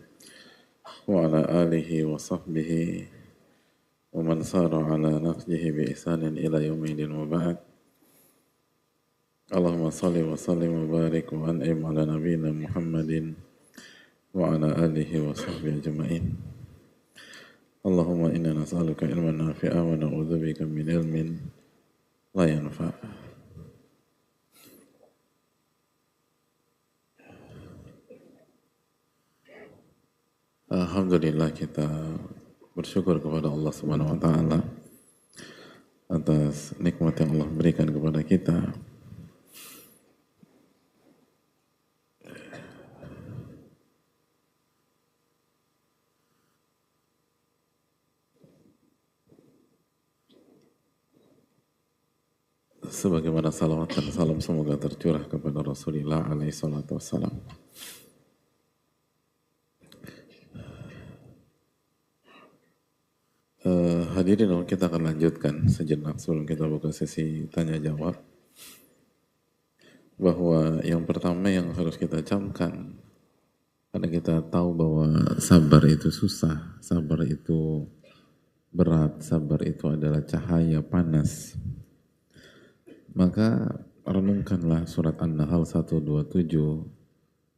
wa ala alihi wa sahbihi wa man sara ala nahjihi bi ihsanin ila yaumil wa ba'd. Allahumma salli wa sallim wa barik wa an'im ala nabiyyina Muhammadin wa ala alihi wa sahbihi ajma'in. Allahumma inna nas'aluka ilman nafi'a wa na'udzubika min ilmin la yanfa'. Alhamdulillah, kita bersyukur kepada Allah Subhanahu wa taala atas nikmat yang Allah berikan kepada kita. Sebagaimana salawat dan salam semoga tercurah kepada Rasulullah alaihi salatu wassalam. Hadirin, kita akan lanjutkan sejenak sebelum kita buka sesi tanya jawab, bahwa yang pertama yang harus kita camkan, karena kita tahu bahwa sabar itu susah, sabar itu berat, sabar itu adalah cahaya panas. Maka renungkanlah surat An-Nahl 127,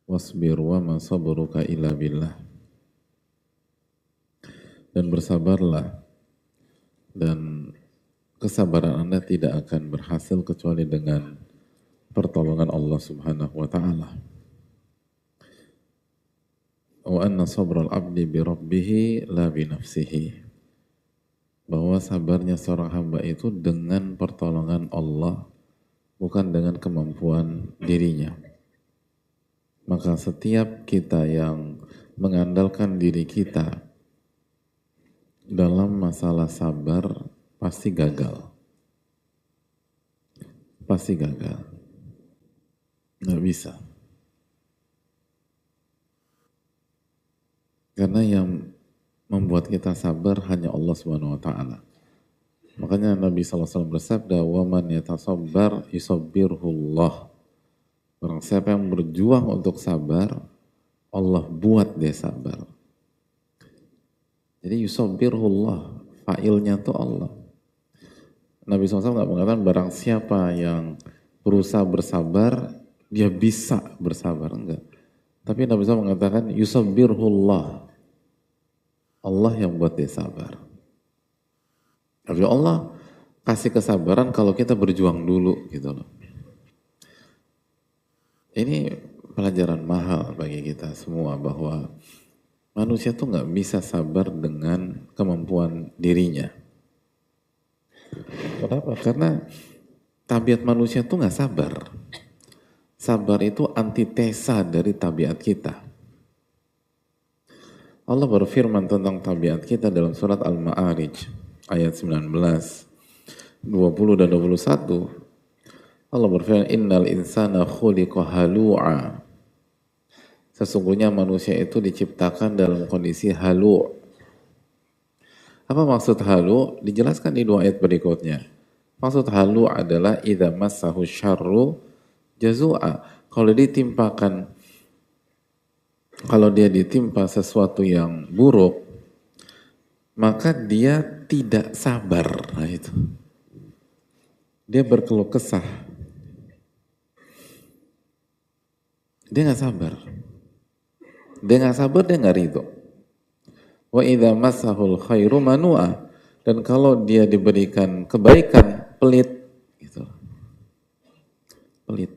wasbir wa ma sabruka illa billah. Dan bersabarlah, dan kesabaran Anda tidak akan berhasil kecuali dengan pertolongan Allah Subhanahu wa taala. Wa anna sabral abdi bi rabbihi la bi nafsihi. Bahwa sabarnya seorang hamba itu dengan pertolongan Allah, bukan dengan kemampuan dirinya. Maka setiap kita yang mengandalkan diri kita dalam masalah sabar pasti gagal. Pasti gagal. Nggak bisa. Karena yang membuat kita sabar hanya Allah Subhanahu wa taala. Makanya Nabi SAW bersabda, "Wa man yatasabbar yusabbirhullah." Orang siapa yang berjuang untuk sabar, Allah buat dia sabar. Jadi yusabbirhullah, fa'ilnya itu Allah. Nabi SAW nggak mengatakan barang siapa yang berusaha bersabar, dia bisa bersabar, enggak. Tapi Nabi SAW mengatakan, yusabbirhullah. Allah yang buat dia sabar. Tapi Allah kasih kesabaran kalau kita berjuang dulu gitu loh. Ini pelajaran mahal bagi kita semua bahwa manusia tuh nggak bisa sabar dengan kemampuan dirinya. Kenapa? Karena tabiat manusia tuh nggak sabar. Sabar itu antitesa dari tabiat kita. Allah berfirman tentang tabiat kita dalam surat Al-Ma'arij ayat 19, 20 dan 21. Allah berfirman, innal insana khuliqa halu'a. Sesungguhnya manusia itu diciptakan dalam kondisi halu'. Apa maksud halu'? Dijelaskan di 2 ayat berikutnya. Maksud halu' adalah idza massahu syarru jazu'a. Kalau dia ditimpa sesuatu yang buruk, maka dia tidak sabar. Nah itu. Dia berkeluh kesah. Dia nggak sabar. Dia nggak sabar, dia nggak ridho. Wa idza massahul khairu manu'a. Dan kalau dia diberikan kebaikan, pelit. Gitu. Pelit.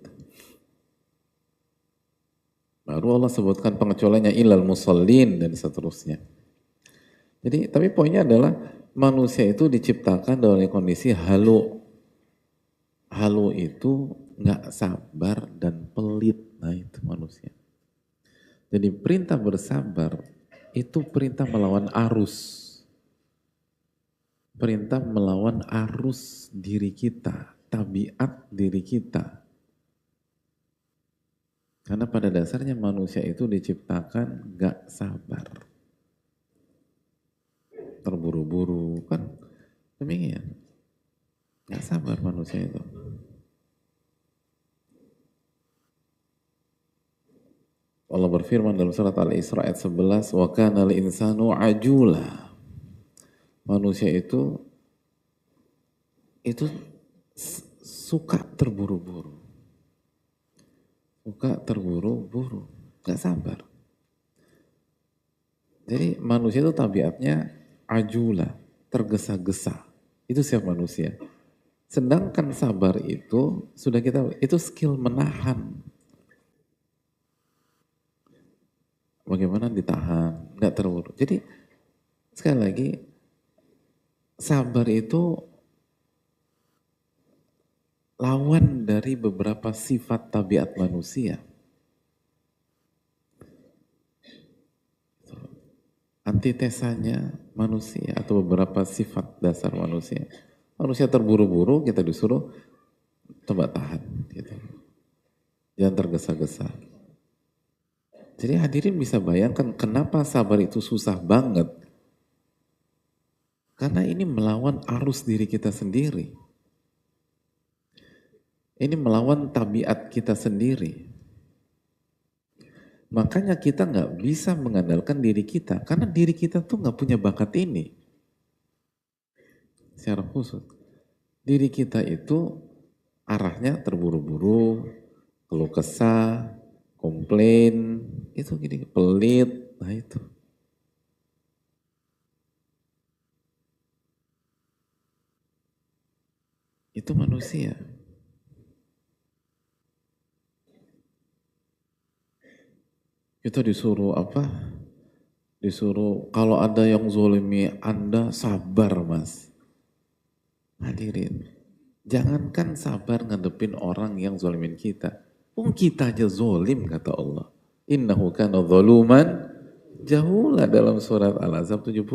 Baru Allah sebutkan pengecualiannya ilal musallin dan seterusnya. Jadi, tapi poinnya adalah manusia itu diciptakan dalam kondisi halu. Halu itu nggak sabar dan pelit. Nah itu manusia. Jadi perintah bersabar itu perintah melawan arus. Perintah melawan arus diri kita, tabiat diri kita. Karena pada dasarnya manusia itu diciptakan gak sabar. Terburu-buru, kan demikian. Gak sabar manusia itu. Allah berfirman dalam surat Al-Isra ayat 11, wa kana al-insanu ajula. Manusia itu suka terburu-buru. Suka terburu-buru, gak sabar. Jadi manusia itu tabiatnya ajula, tergesa-gesa. Itu siapa manusia. Sedangkan sabar itu itu skill menahan. Bagaimana ditahan, gak terburu. Jadi sekali lagi sabar itu lawan dari beberapa sifat tabiat manusia. Antitesanya manusia atau beberapa sifat dasar manusia. Manusia terburu-buru, kita disuruh coba tahan. Gitu. Jangan tergesa-gesa. Jadi hadirin bisa bayangkan kenapa sabar itu susah banget. Karena ini melawan arus diri kita sendiri. Ini melawan tabiat kita sendiri. Makanya kita nggak bisa mengandalkan diri kita. Karena diri kita tuh nggak punya bakat ini. Secara khusus. Diri kita itu arahnya terburu-buru, keluh kesah, komplain, itu gini, pelit, nah itu. Itu manusia. Kita disuruh apa? Disuruh kalau ada yang zolimi Anda sabar mas. Hadirin, jangankan sabar ngadepin orang yang zolimin kita. Kita aja zolim kata Allah. Innahu kana zaluman jahula dalam surat Al-Ahzab 72.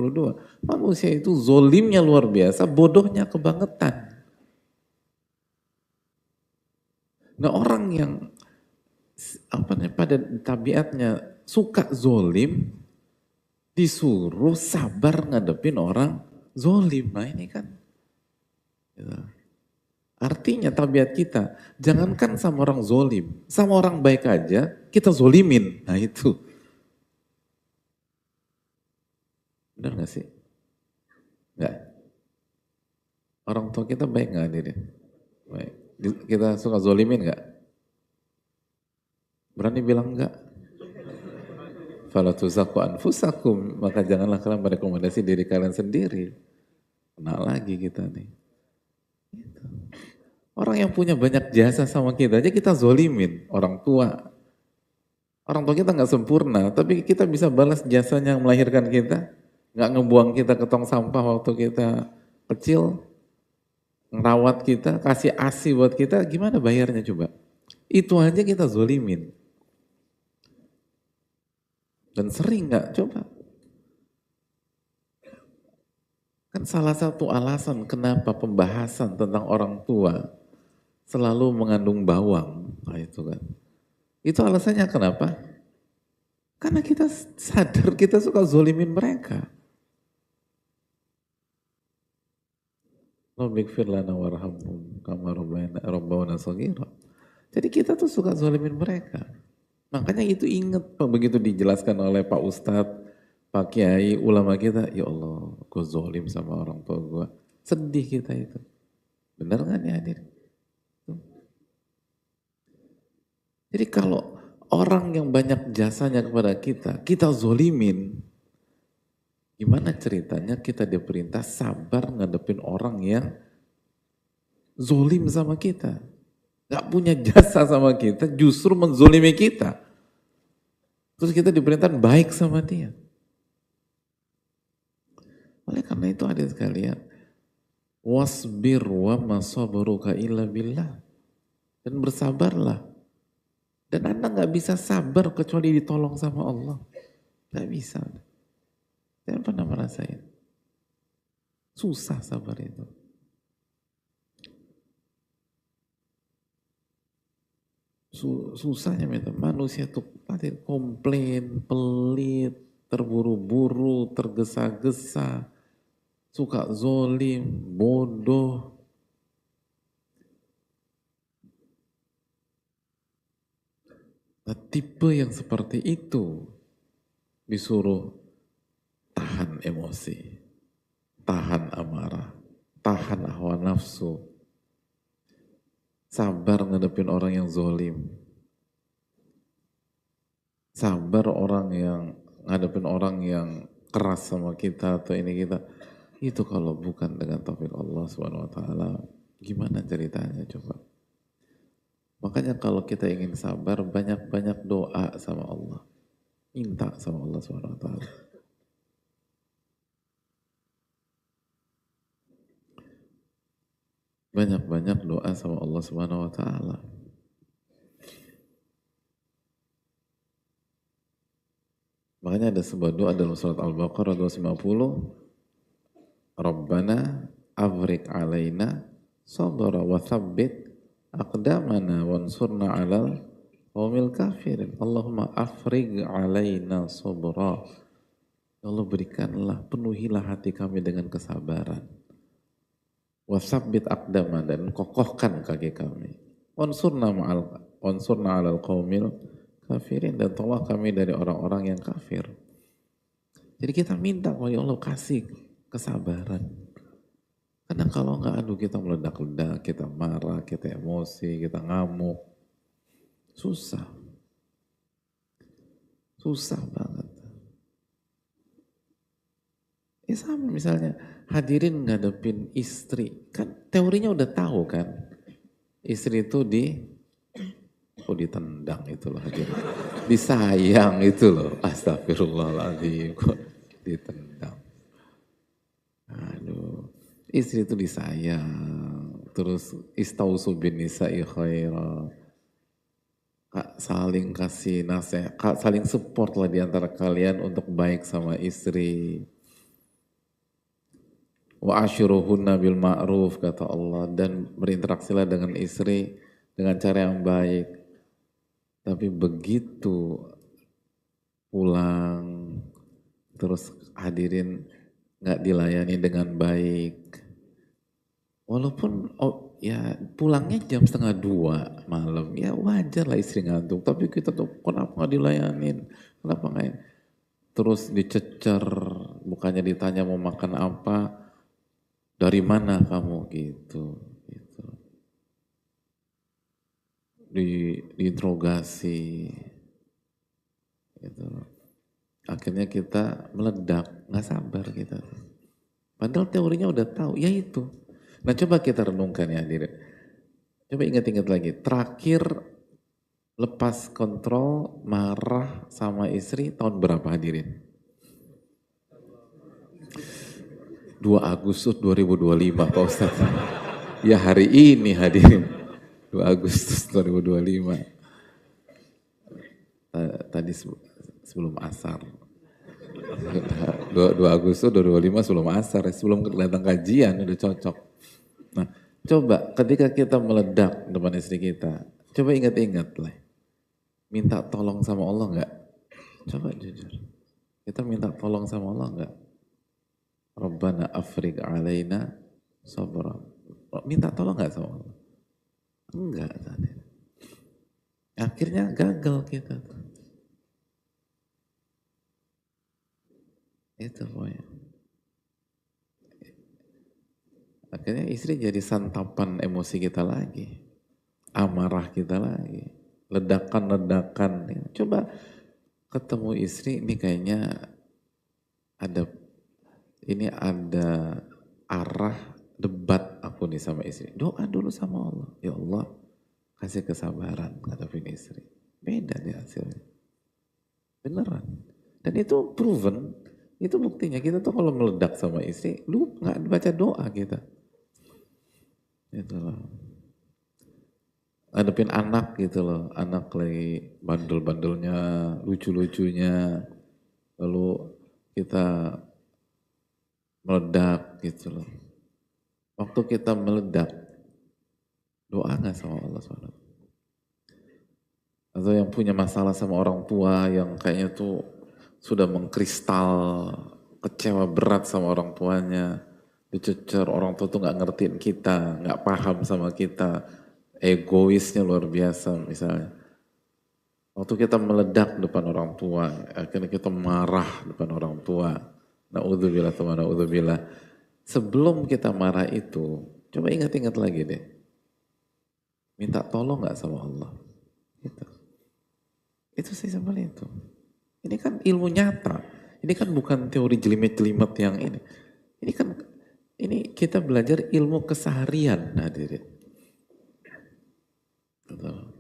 Manusia itu zolimnya luar biasa, bodohnya kebangetan. Nah orang yang pada tabiatnya suka zolim, disuruh sabar ngadepin orang zolim. Nah ini kan. Gitu. Artinya tabiat kita, jangankan sama orang zolim, sama orang baik aja, kita zolimin. Nah itu. Benar gak sih? Enggak. Orang tua kita baik gak hadirin? Baik. Kita suka zolimin gak? Berani bilang enggak? fala tuzakku anfusakum, maka janganlah kalian merekomendasi diri kalian sendiri. Kena lagi kita nih. Gitu. Orang yang punya banyak jasa sama kita aja kita zolimin, orang tua. Orang tua kita nggak sempurna, tapi kita bisa balas jasanya yang melahirkan kita, nggak ngebuang kita ke tong sampah waktu kita kecil, ngerawat kita, kasih ASI buat kita, gimana bayarnya coba? Itu aja kita zolimin. Dan sering nggak? Coba. Kan salah satu alasan kenapa pembahasan tentang orang tua selalu mengandung bawang, nah itu kan. Itu alasannya kenapa? Karena kita sadar kita suka zolimin mereka. Rabbikfir lana warhamhum kama rabbawna shaghira. Jadi kita tuh suka zolimin mereka. Makanya itu ingat begitu dijelaskan oleh Pak Ustadz, Pak Kiai, ulama kita, ya Allah, gue zolim sama orang tua gue. Sedih kita itu. Benar nggak nih hadir? Jadi kalau orang yang banyak jasanya kepada kita, kita zolimin, gimana ceritanya kita diperintah sabar ngadepin orang yang zolim sama kita. Gak punya jasa sama kita, justru menzolimi kita. Terus kita diperintah baik sama dia. Oleh karena itu ada sekalian, wasbir wa ma sabruka illa billah. Dan bersabarlah. Dan Anda nggak bisa sabar kecuali ditolong sama Allah. Nggak bisa. Jangan pernah merasain. Susah sabar itu. Susahnya manusia tuh komplain, pelit, terburu-buru, tergesa-gesa, suka zolim, bodoh. Nah, tipe yang seperti itu disuruh tahan emosi, tahan amarah, tahan hawa nafsu, sabar ngadepin orang yang zolim, sabar orang yang ngadepin orang yang keras sama kita atau ini kita. Itu kalau bukan dengan taufik Allah Subhanahu wa taala, gimana ceritanya coba? Makanya kalau kita ingin sabar, banyak-banyak doa sama Allah. Minta sama Allah SWT. Banyak-banyak doa sama Allah SWT. Makanya ada sebuah doa dalam surat Al-Baqarah 250. Rabbana afrik alaina sabra wa thabbit aqdamana wansurna alal qawmil kafirin. Allahumma afrig alaina sabra. Ya Allah, berikanlah, penuhilah hati kami dengan kesabaran. Wa thabbit aqdamana, dan kokohkan kaki kami. Wansurna alal qawmil kafirin, dan tolong kami dari orang-orang yang kafir. Jadi kita minta, ya Allah kasih kesabaran. Karena kalau enggak, aduh kita meledak-ledak, kita marah, kita emosi, kita ngamuk. Susah. Susah banget. Ya sama misalnya, hadirin ngadepin istri. Kan teorinya udah tahu kan. Istri itu ditendang itu loh hadirin. Disayang itu loh. Astagfirullahaladzim. Kok ditendang. Aduh. Istri itu disayang, terus istausu bin nisa'i khaira, saling kasih nasihat, saling support lah diantara kalian untuk baik sama istri. Wa ashiruhunna bil ma'ruf, kata Allah, dan berinteraksilah dengan istri dengan cara yang baik. Tapi begitu pulang, terus hadirin nggak dilayani dengan baik. Walaupun ya pulangnya jam 1:30 malam, ya wajar lah istri ngantuk. Tapi kita tuh kenapa nggak dilayanin? Kenapa nggak? Terus dicecer, bukannya ditanya mau makan apa, dari mana kamu gitu. Diinterogasi. Gitu. akhirnya kita meledak, nggak sabar kita. Padahal teorinya udah tahu, ya itu. Nah coba kita renungkan ya hadirin. Coba ingat-ingat lagi, terakhir lepas kontrol, marah sama istri tahun berapa hadirin? 2 Agustus 2025 Pak Ustadz. Ya hari ini hadirin. 2 Agustus 2025. Tadi sebelum asar. 2 Agustus 2025 sebelum asar, sebelum datang kajian udah cocok. Nah, coba ketika kita meledak depan istri kita, coba ingat-ingat lah. Minta tolong sama Allah enggak? Coba jujur. Kita minta tolong sama Allah enggak? Rabbana afriq alaina sabra. Minta tolong enggak sama Allah? Enggak tadi. Akhirnya gagal kita. Itu pokoknya. Akhirnya istri jadi santapan emosi kita lagi. Amarah kita lagi. Ledakan-ledakan. Coba ketemu istri ini kayaknya ada arah debat aku nih sama istri. Doa dulu sama Allah. Ya Allah, kasih kesabaran ngadepin istri. Beda nih hasilnya. Beneran. Dan itu proven. Itu buktinya. Kita tuh kalau meledak sama istri, lu nggak baca doa kita. Itu loh. Ngadepin anak gitu loh. Anak lagi bandel-bandelnya, lucu-lucunya. Lalu kita meledak gitu loh. Waktu kita meledak, doa nggak sama Allah SWT? Atau yang punya masalah sama orang tua yang kayaknya tuh sudah mengkristal, kecewa berat sama orang tuanya, dicecer, orang tua tuh nggak ngertiin kita, nggak paham sama kita, egoisnya luar biasa misalnya. Waktu kita meledak depan orang tua, akhirnya kita marah depan orang tua. Na'udzubillah teman, na'udzubillah. Sebelum kita marah itu, coba ingat-ingat lagi deh. Minta tolong gak sama Allah? Gitu. Itu sih sebenarnya itu. Ini kan ilmu nyata. Ini kan bukan teori jelimet-jelimet yang ini. Ini kita belajar ilmu keseharian hadirin. Betul.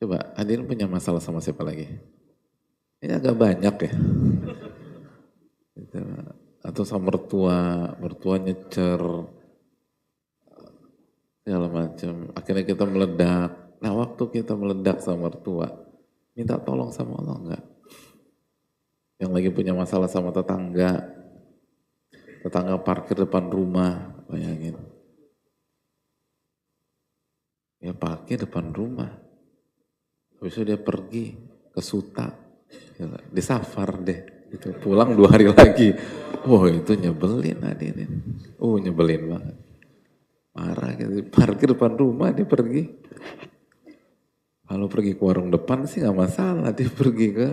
Coba hadirin punya masalah sama siapa lagi? Ini agak banyak ya. Gitu. Atau sama mertua nyecer, segala macam. Akhirnya kita meledak. Nah waktu kita meledak sama mertua, minta tolong sama Allah enggak? Yang lagi punya masalah sama tetangga parkir depan rumah, bayangin. Ya parkir depan rumah. Habis itu dia pergi ke Suta, di safar deh, gitu. Pulang 2 hari lagi. Wah itu nyebelin hadirin. Nyebelin banget. Marah gitu, parkir depan rumah dia pergi. Kalau pergi ke warung depan sih gak masalah, dia pergi ke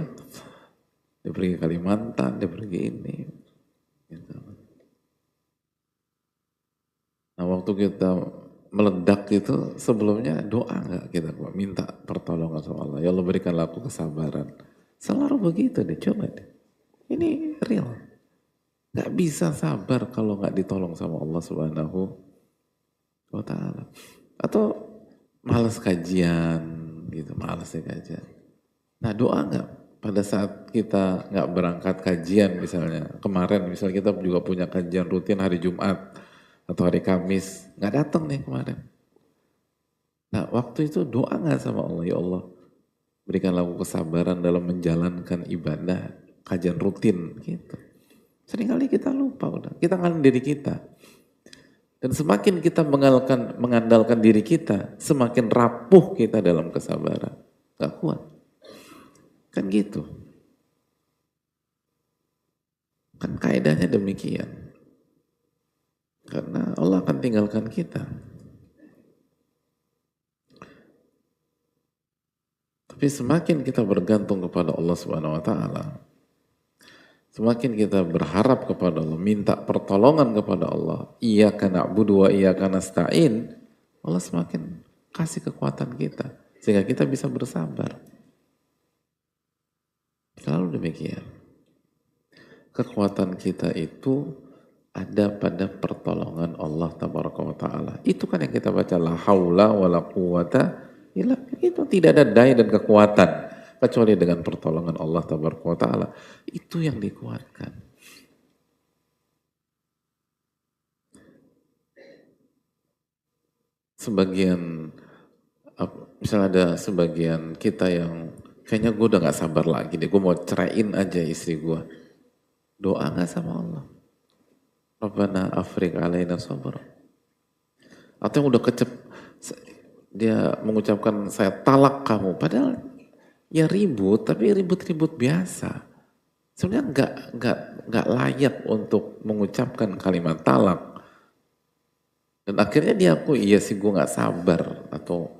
Kalimantan, dia pergi ini. Gitu. Nah waktu kita meledak itu sebelumnya doa nggak kita minta pertolongan sama Allah. Ya Allah berikanlah aku kesabaran. Selalu begitu deh, coba deh. Ini real. Nggak bisa sabar kalau nggak ditolong sama Allah Subhanahu wa Ta'ala. Atau malas kajian gitu, malas ya kajian. Nah doa nggak pada saat kita nggak berangkat kajian misalnya. Kemarin misalnya kita juga punya kajian rutin hari Jumat atau hari Kamis, nggak datang nih kemarin. Nah waktu itu doa nggak sama Allah, ya Allah berikanlah aku kesabaran dalam menjalankan ibadah, kajian rutin gitu. Seringkali kita lupa udah, kita ngandalkan diri kita. Dan semakin kita mengandalkan diri kita, semakin rapuh kita dalam kesabaran. Gak kuat. Kan gitu. Kan kaidahnya demikian. Karena Allah akan tinggalkan kita. Tapi semakin kita bergantung kepada Allah Subhanahu wa Ta'ala, semakin kita berharap kepada Allah, minta pertolongan kepada Allah, iyyaka na'budu wa iyyaka nasta'in, Allah semakin kasih kekuatan kita sehingga kita bisa bersabar. Selalu demikian. Kekuatan kita itu ada pada pertolongan Allah tabaraka wa ta'ala. Itu kan yang kita baca, la haula wa la quwata illa, itu tidak ada daya dan kekuatan kecuali dengan pertolongan Allah tabaraka wa ta'ala. Itu yang dikuatkan. Sebagian, misalnya ada sebagian kita yang kayaknya gue udah gak sabar lagi deh, gue mau ceraiin aja istri gue. Doa gak sama Allah? Rabbana afriq alaina sabr. Atau yang udah dia mengucapkan saya talak kamu, padahal ya ribut, tapi ribut-ribut biasa. Sebenarnya nggak layak untuk mengucapkan kalimat talak. Dan akhirnya dia aku iya sih gue nggak sabar, atau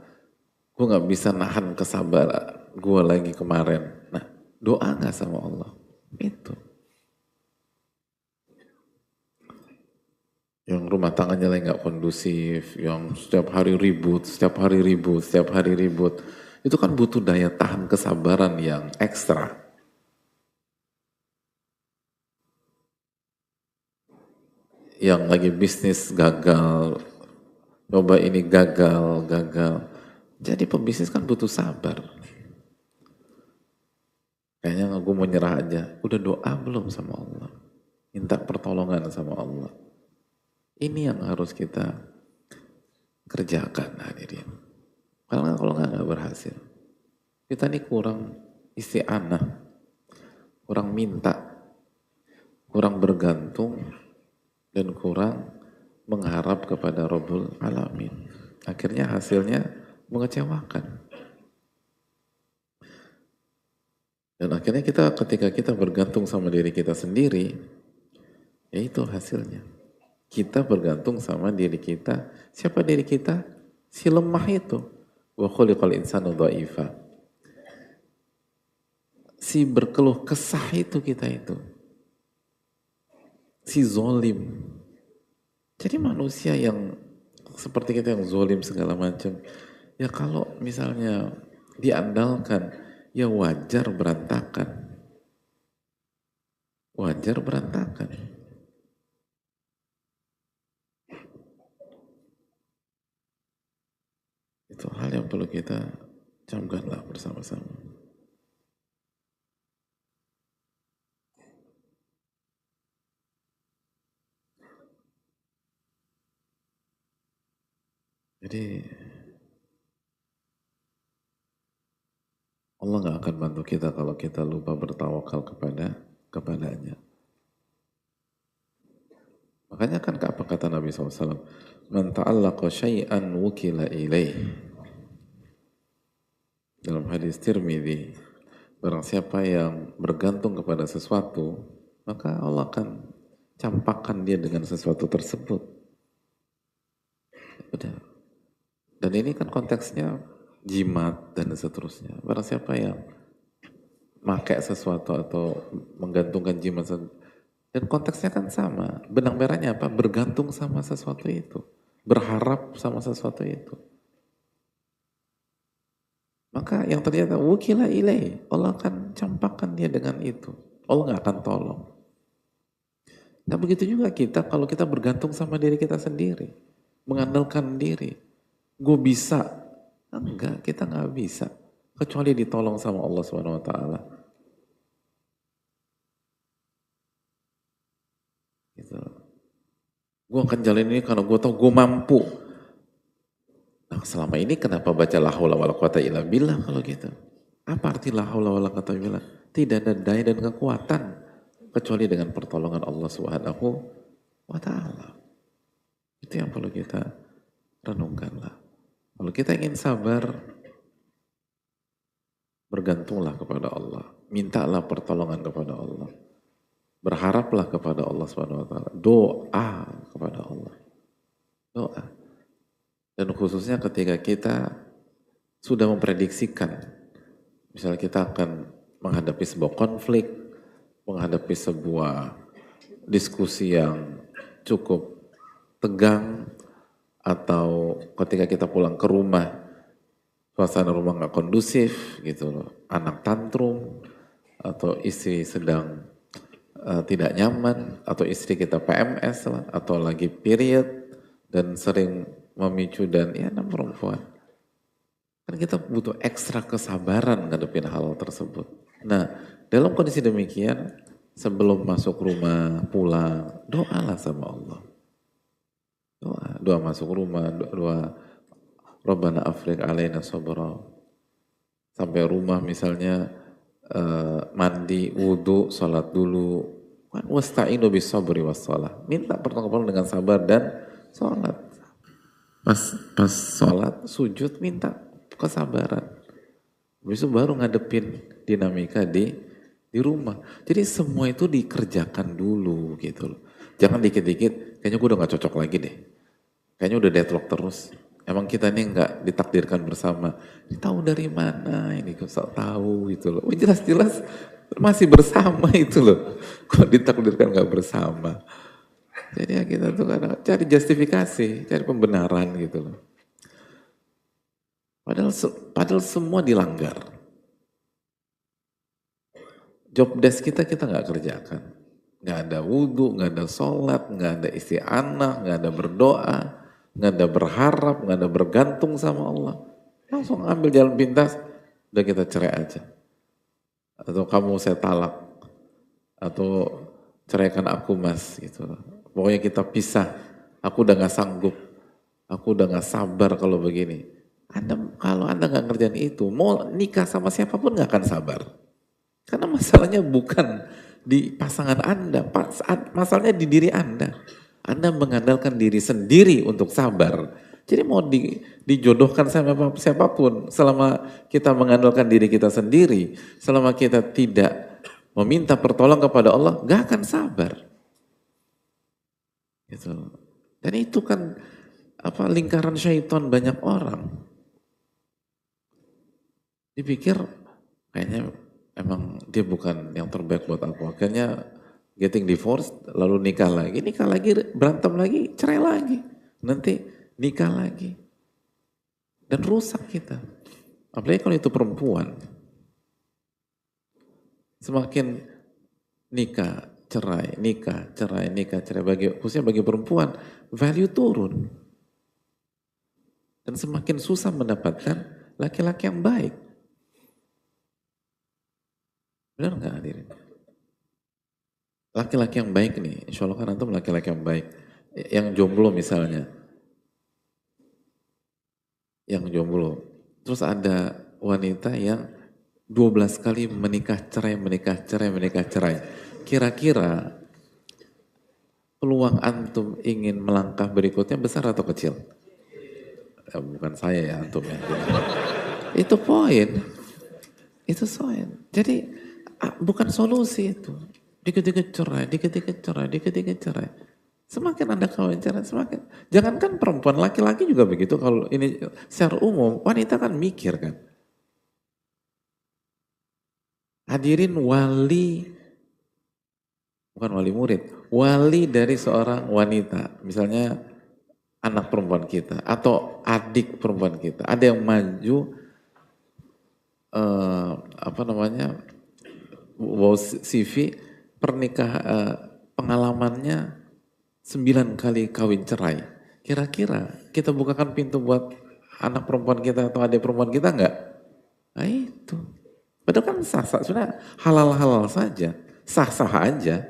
gue nggak bisa nahan kesabaran gue lagi kemarin. Nah, doa nggak sama Allah itu. Yang rumah tangannya lagi nggak kondusif, yang setiap hari ribut, itu kan butuh daya tahan kesabaran yang ekstra. Yang lagi bisnis gagal, coba ini gagal. Jadi pembisnis kan butuh sabar. Kayaknya gue mau nyerah aja. Udah doa belum sama Allah? Minta pertolongan sama Allah. Ini yang harus kita kerjakan hadirin. Kalau nggak berhasil. Kita ini kurang isti'anah, kurang minta, kurang bergantung, dan kurang mengharap kepada Rabbul Alamin. Akhirnya hasilnya mengecewakan. Dan akhirnya ketika kita bergantung sama diri kita sendiri, ya itu hasilnya. Kita bergantung sama diri kita. Siapa diri kita? Si lemah itu. Wa khuliqal insanu dha'ifa. Si berkeluh kesah itu kita itu. Si zolim. Jadi manusia yang seperti kita yang zolim segala macam. Ya kalau misalnya diandalkan, ya wajar berantakan. Wajar berantakan. Itu hal yang perlu kita camkanlah bersama-sama. Jadi Allah nggak akan bantu kita kalau kita lupa bertawakal kepadanya. Makanya kan apa kata Nabi SAW? Man ta'allaqa syai'an wukila ilaih. Dalam hadis Tirmidzi, barang siapa yang bergantung kepada sesuatu, maka Allah akan campakkan dia dengan sesuatu tersebut. Udah. Dan ini kan konteksnya jimat dan seterusnya. Barang siapa yang pakai sesuatu atau menggantungkan jimat, dan konteksnya kan sama. Benang merahnya apa? Bergantung sama sesuatu itu. Berharap sama sesuatu itu. Maka yang ternyata wukila ilaih, Allah akan campakkan dia dengan itu. Allah nggak akan tolong. Nah begitu juga kita, kalau kita bergantung sama diri kita sendiri, mengandalkan diri, gue bisa, enggak, kita nggak bisa, kecuali ditolong sama Allah Subhanahu Wa Taala. Gitu. Gue akan jalan ini karena gue tahu gue mampu. Nah, selama ini kenapa baca la haula wala quwata illa billah kalau gitu? Apa arti la haula wala quwata illa billah? Tidak ada daya dan kekuatan kecuali dengan pertolongan Allah Subhanahu wa taala. Itu yang perlu kita renungkanlah. Kalau kita ingin sabar, bergantunglah kepada Allah. Mintalah pertolongan kepada Allah. Berharaplah kepada Allah Subhanahu wa taala. Doa kepada Allah. Doa. Dan khususnya ketika kita sudah memprediksikan, misalnya kita akan menghadapi sebuah konflik, menghadapi sebuah diskusi yang cukup tegang, atau ketika kita pulang ke rumah, suasana rumah nggak kondusif gitu loh, anak tantrum, atau istri sedang tidak nyaman, atau istri kita PMS lah, atau lagi period dan sering memicu dan ya anak perempuan. Kan kita butuh ekstra kesabaran ngadepin hal tersebut. Nah, dalam kondisi demikian, sebelum masuk rumah, pulang, doalah sama Allah. Doa masuk rumah, doa Rabbana afriq alaina sabra. Sampai rumah misalnya mandi, wudhu, sholat dulu. Wasta'inu bis sabri was shalah. Minta pertolongan dengan sabar dan sholat. Pas sholat, sujud, minta kesabaran. Habis itu baru ngadepin dinamika di rumah. Jadi semua itu dikerjakan dulu gitu loh. Jangan dikit-dikit, kayaknya gue udah gak cocok lagi deh. Kayaknya udah deadlock terus. Emang kita ini nggak ditakdirkan bersama. Ini tahu dari mana ini, kok tahu gitu loh. Jelas-jelas masih bersama itu loh. Kok ditakdirkan nggak bersama. Jadi ya kita tuh kadang cari justifikasi, cari pembenaran gitu loh. Padahal semua dilanggar. Job desk kita nggak kerjakan. Nggak ada wudhu, nggak ada sholat, nggak ada isi anak, nggak ada berdoa. Nggak ada berharap, nggak ada bergantung sama Allah. Langsung ambil jalan pintas, udah kita cerai aja. Atau kamu saya talak. Atau ceraikan aku mas. Gitu. Pokoknya kita pisah. Aku udah gak sanggup. Aku udah gak sabar kalau begini. Kalau anda gak ngerjain itu, mau nikah sama siapapun gak akan sabar. Karena masalahnya bukan di pasangan anda, masalahnya di diri anda. Anda mengandalkan diri sendiri untuk sabar. Jadi mau dijodohkan sama siapapun, selama kita mengandalkan diri kita sendiri, selama kita tidak meminta pertolongan kepada Allah, gak akan sabar. Gitu. Dan itu kan lingkaran syaitan banyak orang. Dipikir kayaknya emang dia bukan yang terbaik buat aku. Akhirnya getting divorced, lalu nikah lagi, berantem lagi, cerai lagi, nanti nikah lagi. Dan rusak kita. Apalagi kalau itu perempuan. Semakin nikah, cerai, khususnya bagi perempuan, value turun. Dan semakin susah mendapatkan laki-laki yang baik. Benar nggak hadirin? Laki-laki yang baik nih, insya Allah kan antum laki-laki yang baik. Yang jomblo misalnya. Yang jomblo. Terus ada wanita yang 12 kali menikah cerai. Kira-kira peluang antum ingin melangkah berikutnya besar atau kecil? Bukan saya ya antum ya. Itu poin. Itu poin. Jadi bukan solusi itu. Dikit-dikit cerai. Semakin Anda kawin cerai, semakin. Jangankan perempuan, laki-laki juga begitu. Kalau ini secara umum, wanita kan mikir kan. Hadirin bukan wali murid, wali dari seorang wanita. Misalnya anak perempuan kita atau adik perempuan kita. Ada yang maju, bawa CV, pengalamannya 9 kali kawin cerai. Kira-kira kita bukakan pintu buat anak perempuan kita atau adik perempuan kita enggak? Nah itu. Padahal kan sah-sah, sebenarnya halal-halal saja, sah-sah aja.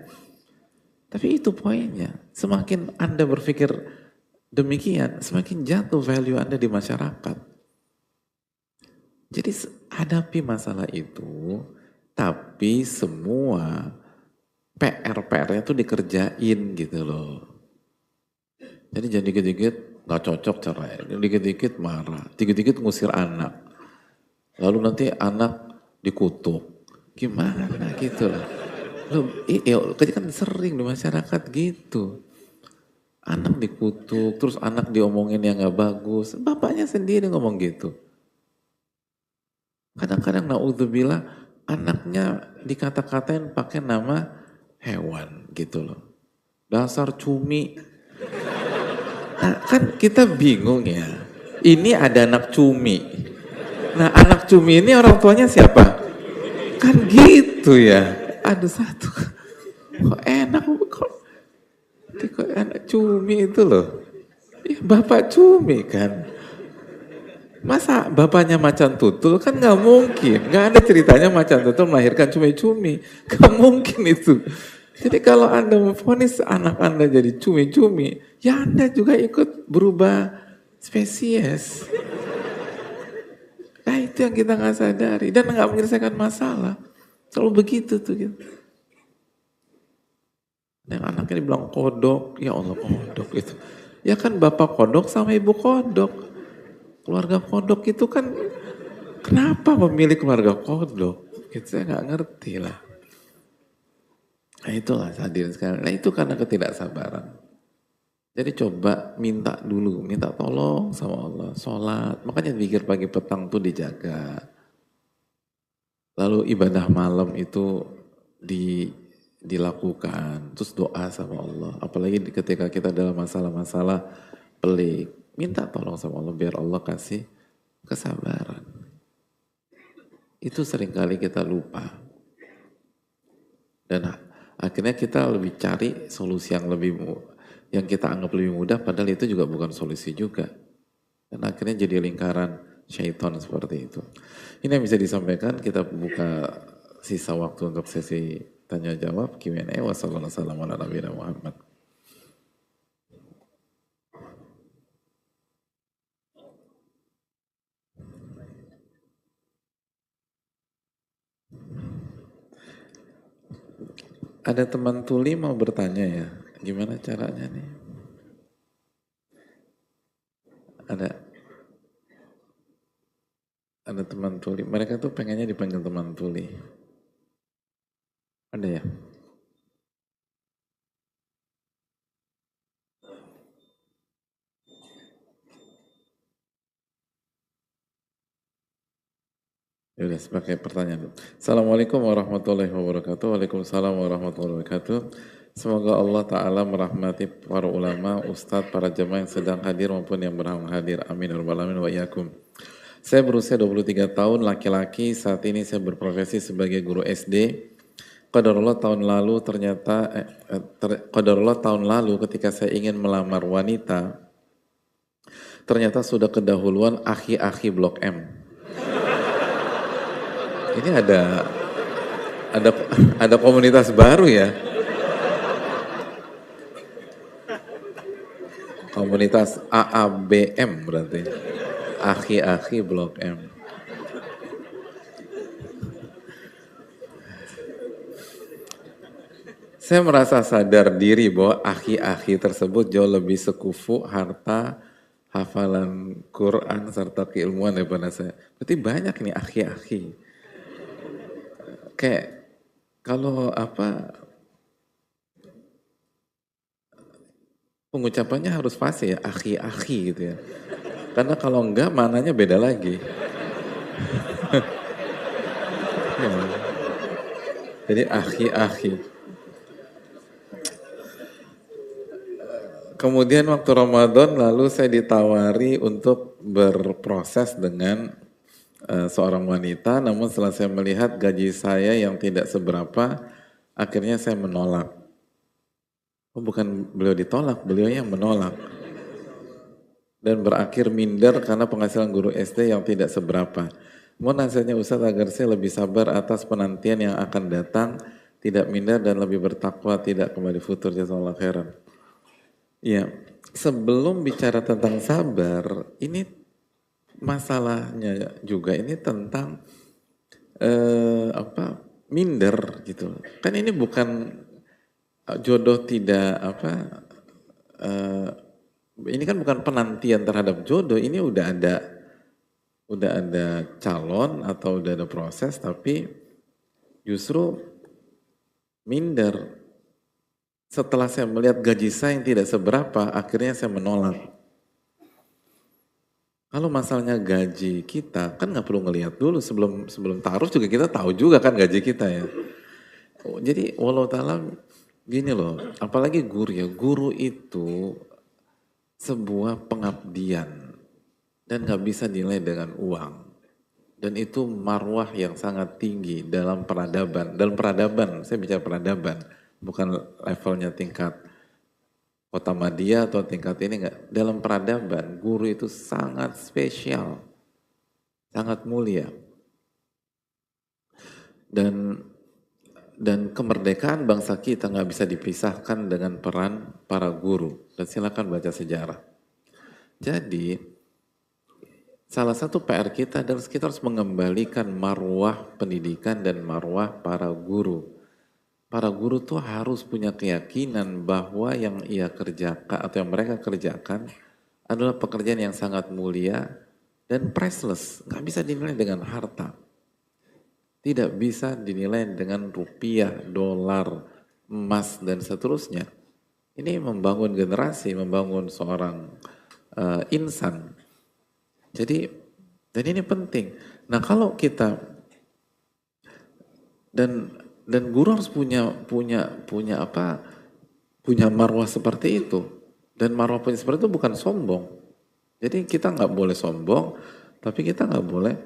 Tapi itu poinnya. Semakin Anda berpikir demikian, semakin jatuh value Anda di masyarakat. Jadi hadapi masalah itu, tapi semua PR-nya tuh dikerjain gitu loh. Jadi jangan dikit-dikit gak cocok cerai, dikit-dikit marah, dikit-dikit ngusir anak. Lalu nanti anak dikutuk. Gimana gitu loh. Kan sering di masyarakat gitu. Anak dikutuk, terus anak diomongin yang gak bagus. Bapaknya sendiri ngomong gitu. Kadang-kadang na'udzubillah anaknya dikata-katain pakai nama hewan gitu loh. Dasar cumi. Nah, kan kita bingung ya. Ini ada anak cumi. Nah anak cumi ini orang tuanya siapa? kan gitu ya. Ada satu, kok enak, kok enak cumi itu loh. Ya, bapak cumi kan. Masa bapaknya macan tutul kan nggak mungkin. Nggak ada ceritanya macan tutul melahirkan cumi-cumi. Nggak mungkin itu. Jadi kalau Anda memvonis anak Anda jadi cumi-cumi, ya Anda juga ikut berubah spesies. Nah itu yang kita nggak sadari dan nggak menyelesaikan masalah. Selalu begitu tuh gitu. Yang anaknya dibilang kodok, ya Allah kodok itu. Ya kan bapak kodok sama ibu kodok. Keluarga kodok itu kan kenapa memilih keluarga kodok? Itu saya nggak ngerti lah. Nah itulah hadirin sekalian. Nah itu karena ketidaksabaran. Jadi coba minta dulu, minta tolong sama Allah, sholat. Makanya pikir pagi petang tuh dijaga. Lalu ibadah malam itu dilakukan, terus doa sama Allah. Apalagi ketika kita dalam masalah-masalah pelik, minta tolong sama Allah biar Allah kasih kesabaran. Itu seringkali kita lupa. Dan akhirnya kita lebih cari solusi yang kita anggap lebih mudah, padahal itu juga bukan solusi juga. Dan akhirnya jadi lingkaran syaitan seperti itu. Ini yang bisa disampaikan, kita buka sisa waktu untuk sesi tanya jawab, Q&A. Wassalamualaikum warahmatullahi wabarakatuh. Ada teman tuli mau bertanya ya, gimana caranya nih? Ada teman tuli, mereka tuh pengennya dipanggil teman tuli. Ada ya? Yaudah, sebagai pertanyaan. Assalamualaikum warahmatullahi wabarakatuh. Waalaikumsalam warahmatullahi wabarakatuh. Semoga Allah Ta'ala merahmati para ulama, ustadz, para jemaah yang sedang hadir maupun yang berhak hadir. Amin. Alamin wa iyyakum. Saya berusia 23 tahun, laki-laki. Saat ini saya berprofesi sebagai guru SD. Qadarullah tahun lalu ketika saya ingin melamar wanita, ternyata sudah kedahuluan akhi-akhi Blok M. Ini ada komunitas baru ya. Komunitas AABM berarti. Akhi-akhi Blok M. Saya merasa sadar diri bahwa akhi-akhi tersebut jauh lebih sekufu, harta, hafalan Quran, serta keilmuan daripada saya. Berarti banyak nih akhi-akhi. Kayak kalau pengucapannya harus fasih ya, akhi-akhi gitu ya. Karena kalau enggak mananya beda lagi. Ya. Jadi akhi-akhi. Kemudian waktu Ramadan lalu saya ditawari untuk berproses dengan seorang wanita, namun setelah saya melihat gaji saya yang tidak seberapa, akhirnya saya menolak. Oh, bukan beliau ditolak, beliau yang menolak. Dan berakhir minder karena penghasilan guru SD yang tidak seberapa. Mohon nasihatnya Ustaz agar saya lebih sabar atas penantian yang akan datang, tidak minder dan lebih bertakwa, tidak kembali futur. Jazakallahu khairan. Ya, sebelum bicara tentang sabar, ini masalahnya juga ini tentang minder gitu. Kan ini bukan jodoh tidak ini kan bukan penantian terhadap jodoh, ini udah ada calon atau udah ada proses, tapi justru minder. Setelah saya melihat gaji saya yang tidak seberapa, akhirnya saya menolak. Kalau masalahnya gaji kita, kan nggak perlu ngelihat dulu sebelum taruh juga kita tahu juga kan gaji kita ya. Jadi walau ta'ala gini loh, apalagi guru ya, guru itu sebuah pengabdian dan nggak bisa dinilai dengan uang. Dan itu marwah yang sangat tinggi dalam peradaban. Dalam peradaban, saya bicara peradaban, bukan levelnya tingkat kota Madia atau tingkat ini enggak. Dalam peradaban, guru itu sangat spesial, sangat mulia. Dan kemerdekaan bangsa kita nggak bisa dipisahkan dengan peran para guru. Dan silakan baca sejarah. Jadi, salah satu PR kita adalah kita harus mengembalikan marwah pendidikan dan marwah para guru. Para guru tuh harus punya keyakinan bahwa yang ia kerjakan atau yang mereka kerjakan adalah pekerjaan yang sangat mulia dan priceless, nggak bisa dinilai dengan harta. Tidak bisa dinilai dengan rupiah, dolar, emas, dan seterusnya. Ini membangun generasi, membangun seorang insan. Jadi, dan ini penting. Nah kalau kita, dan guru harus punya marwah seperti itu. Dan marwah punya seperti itu bukan sombong. Jadi kita nggak boleh sombong, tapi kita nggak boleh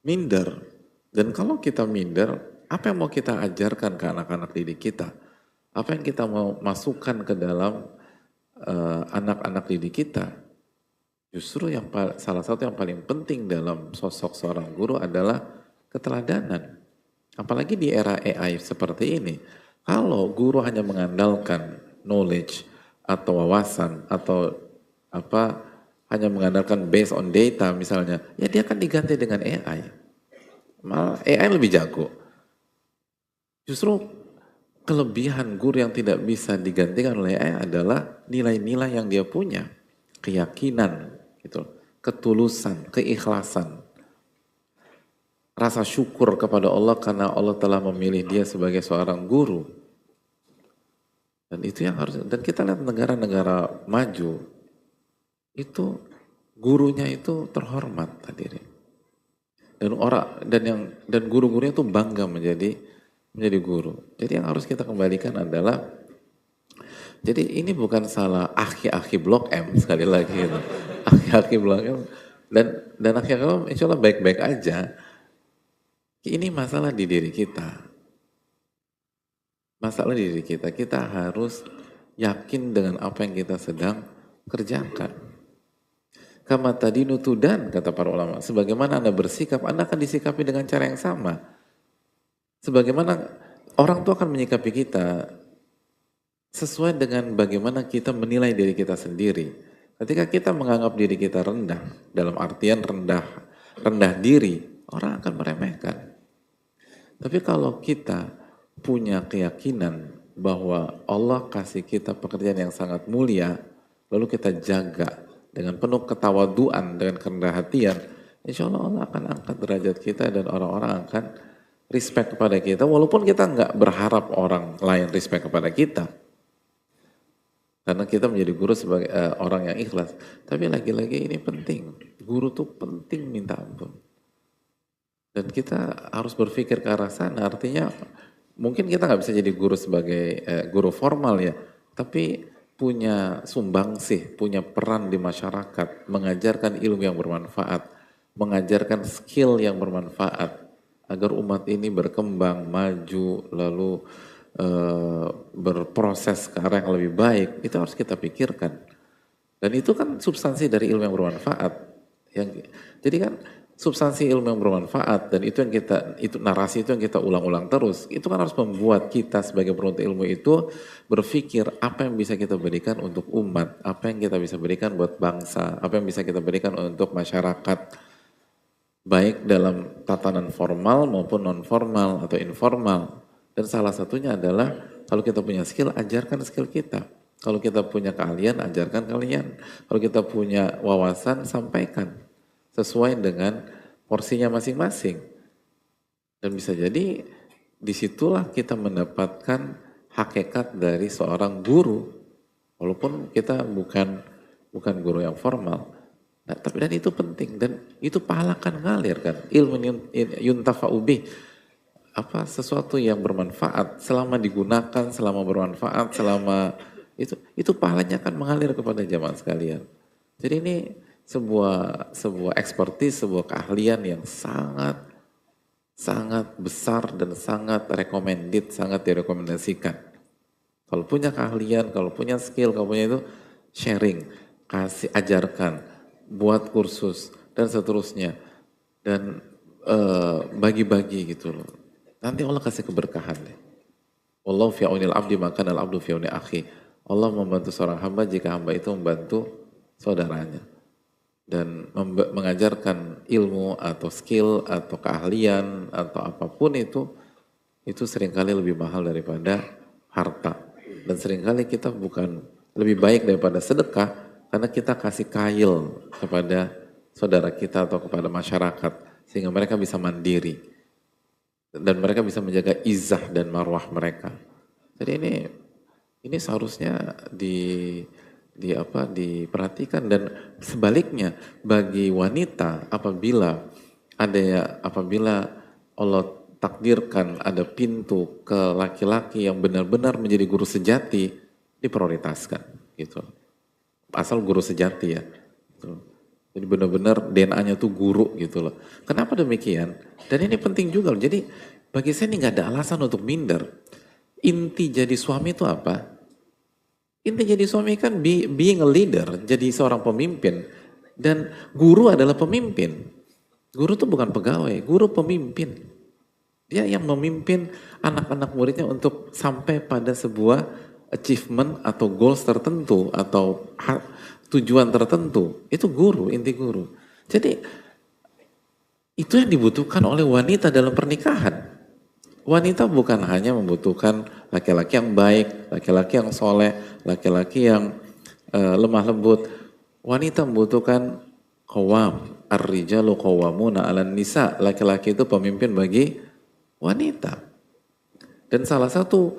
minder. Dan kalau kita minder, apa yang mau kita ajarkan ke anak-anak didik kita? Apa yang kita mau masukkan ke dalam anak-anak didik kita? Justru salah satu yang paling penting dalam sosok seorang guru adalah keteladanan. Apalagi di era AI seperti ini. Kalau guru hanya mengandalkan knowledge atau wawasan atau hanya mengandalkan based on data misalnya, ya dia akan diganti dengan AI. Malah AI lebih jago. Justru kelebihan guru yang tidak bisa digantikan oleh AI adalah nilai-nilai yang dia punya, keyakinan, gitu, ketulusan, keikhlasan, rasa syukur kepada Allah karena Allah telah memilih dia sebagai seorang guru. Dan itu yang harus. Dan kita lihat negara-negara maju itu gurunya itu terhormat hadirin. Dan guru-gurunya itu bangga menjadi guru. Jadi yang harus kita kembalikan adalah, jadi ini bukan salah akhi-akhi Blok M sekali lagi gitu. Akhi-akhi Blok M dan akhi-akhi Blok M insya Allah baik-baik aja. Ini masalah di diri kita. Masalah di diri kita. Kita harus yakin dengan apa yang kita sedang kerjakan. Kama tadi nutudan, kata para ulama. Sebagaimana Anda bersikap, Anda akan disikapi dengan cara yang sama. Sebagaimana orang tuh akan menyikapi kita sesuai dengan bagaimana kita menilai diri kita sendiri. Ketika kita menganggap diri kita rendah, dalam artian rendah diri, orang akan meremehkan. Tapi kalau kita punya keyakinan bahwa Allah kasih kita pekerjaan yang sangat mulia, lalu kita jaga dengan penuh ketawaduan, dengan kerendahan hatian, insya Allah akan angkat derajat kita dan orang-orang akan respect kepada kita, walaupun kita nggak berharap orang lain respect kepada kita. Karena kita menjadi guru sebagai orang yang ikhlas. Tapi lagi-lagi ini penting, guru tuh penting minta ampun. Dan kita harus berpikir ke arah sana, artinya mungkin kita nggak bisa jadi guru sebagai guru formal ya, tapi punya sumbangsih, punya peran di masyarakat, mengajarkan ilmu yang bermanfaat, mengajarkan skill yang bermanfaat, agar umat ini berkembang, maju, lalu berproses ke arah yang lebih baik, itu harus kita pikirkan. Dan itu kan substansi dari ilmu yang bermanfaat. Jadi kan substansi ilmu yang bermanfaat dan itu narasi itu yang kita ulang-ulang terus, itu kan harus membuat kita sebagai penuntut ilmu itu berpikir apa yang bisa kita berikan untuk umat, apa yang kita bisa berikan buat bangsa, apa yang bisa kita berikan untuk masyarakat, baik dalam tatanan formal maupun non formal atau informal. Dan salah satunya adalah kalau kita punya skill, ajarkan skill kita. Kalau kita punya keahlian, ajarkan kalian. Kalau kita punya wawasan, sampaikan sesuai dengan porsinya masing-masing. Dan bisa jadi disitulah kita mendapatkan hakikat dari seorang guru, walaupun kita bukan guru yang formal. Nah, tapi dan itu penting dan itu pahala kan ngalir kan, ilmu yuntafa'u bih, sesuatu yang bermanfaat selama digunakan, selama bermanfaat, selama itu pahalanya akan mengalir kepada jamaah sekalian. Jadi ini sebuah expertise, sebuah keahlian yang sangat besar dan sangat recommended, sangat direkomendasikan. Kalau punya keahlian, kalau punya skill, kalau punya itu, sharing, kasih, ajarkan, buat kursus, dan seterusnya. Dan bagi-bagi gitu loh. Nanti Allah kasih keberkahan deh. Wallahu fi aunil abdi maka al abdu fi auni akhi. Allah membantu seorang hamba jika hamba itu membantu saudaranya. Dan mengajarkan ilmu atau skill atau keahlian atau apapun itu seringkali lebih mahal daripada harta. Dan seringkali kita bukan lebih baik daripada sedekah karena kita kasih kail kepada saudara kita atau kepada masyarakat sehingga mereka bisa mandiri dan mereka bisa menjaga izah dan marwah mereka. Jadi ini seharusnya diperhatikan. Dan sebaliknya bagi wanita apabila Allah takdirkan ada pintu ke laki-laki yang benar-benar menjadi guru sejati, diprioritaskan gitu. Asal guru sejati ya. Gitu. Jadi benar-benar DNA-nya tuh guru gitu loh. Kenapa demikian? Dan ini penting juga loh. Jadi bagi saya ini nggak ada alasan untuk minder. Inti jadi suami itu apa? Inti jadi suami kan being a leader, jadi seorang pemimpin. Dan guru adalah pemimpin. Guru itu bukan pegawai, guru pemimpin. Dia yang memimpin anak-anak muridnya untuk sampai pada sebuah achievement atau goals tertentu atau tujuan tertentu. Itu guru, inti guru. Jadi itu yang dibutuhkan oleh wanita dalam pernikahan. Wanita bukan hanya membutuhkan laki-laki yang baik, laki-laki yang soleh, laki-laki yang lemah lembut. Wanita membutuhkan qawwam, ar-rijalu qawwamuna 'alan nisa. Laki-laki itu pemimpin bagi wanita. Dan salah satu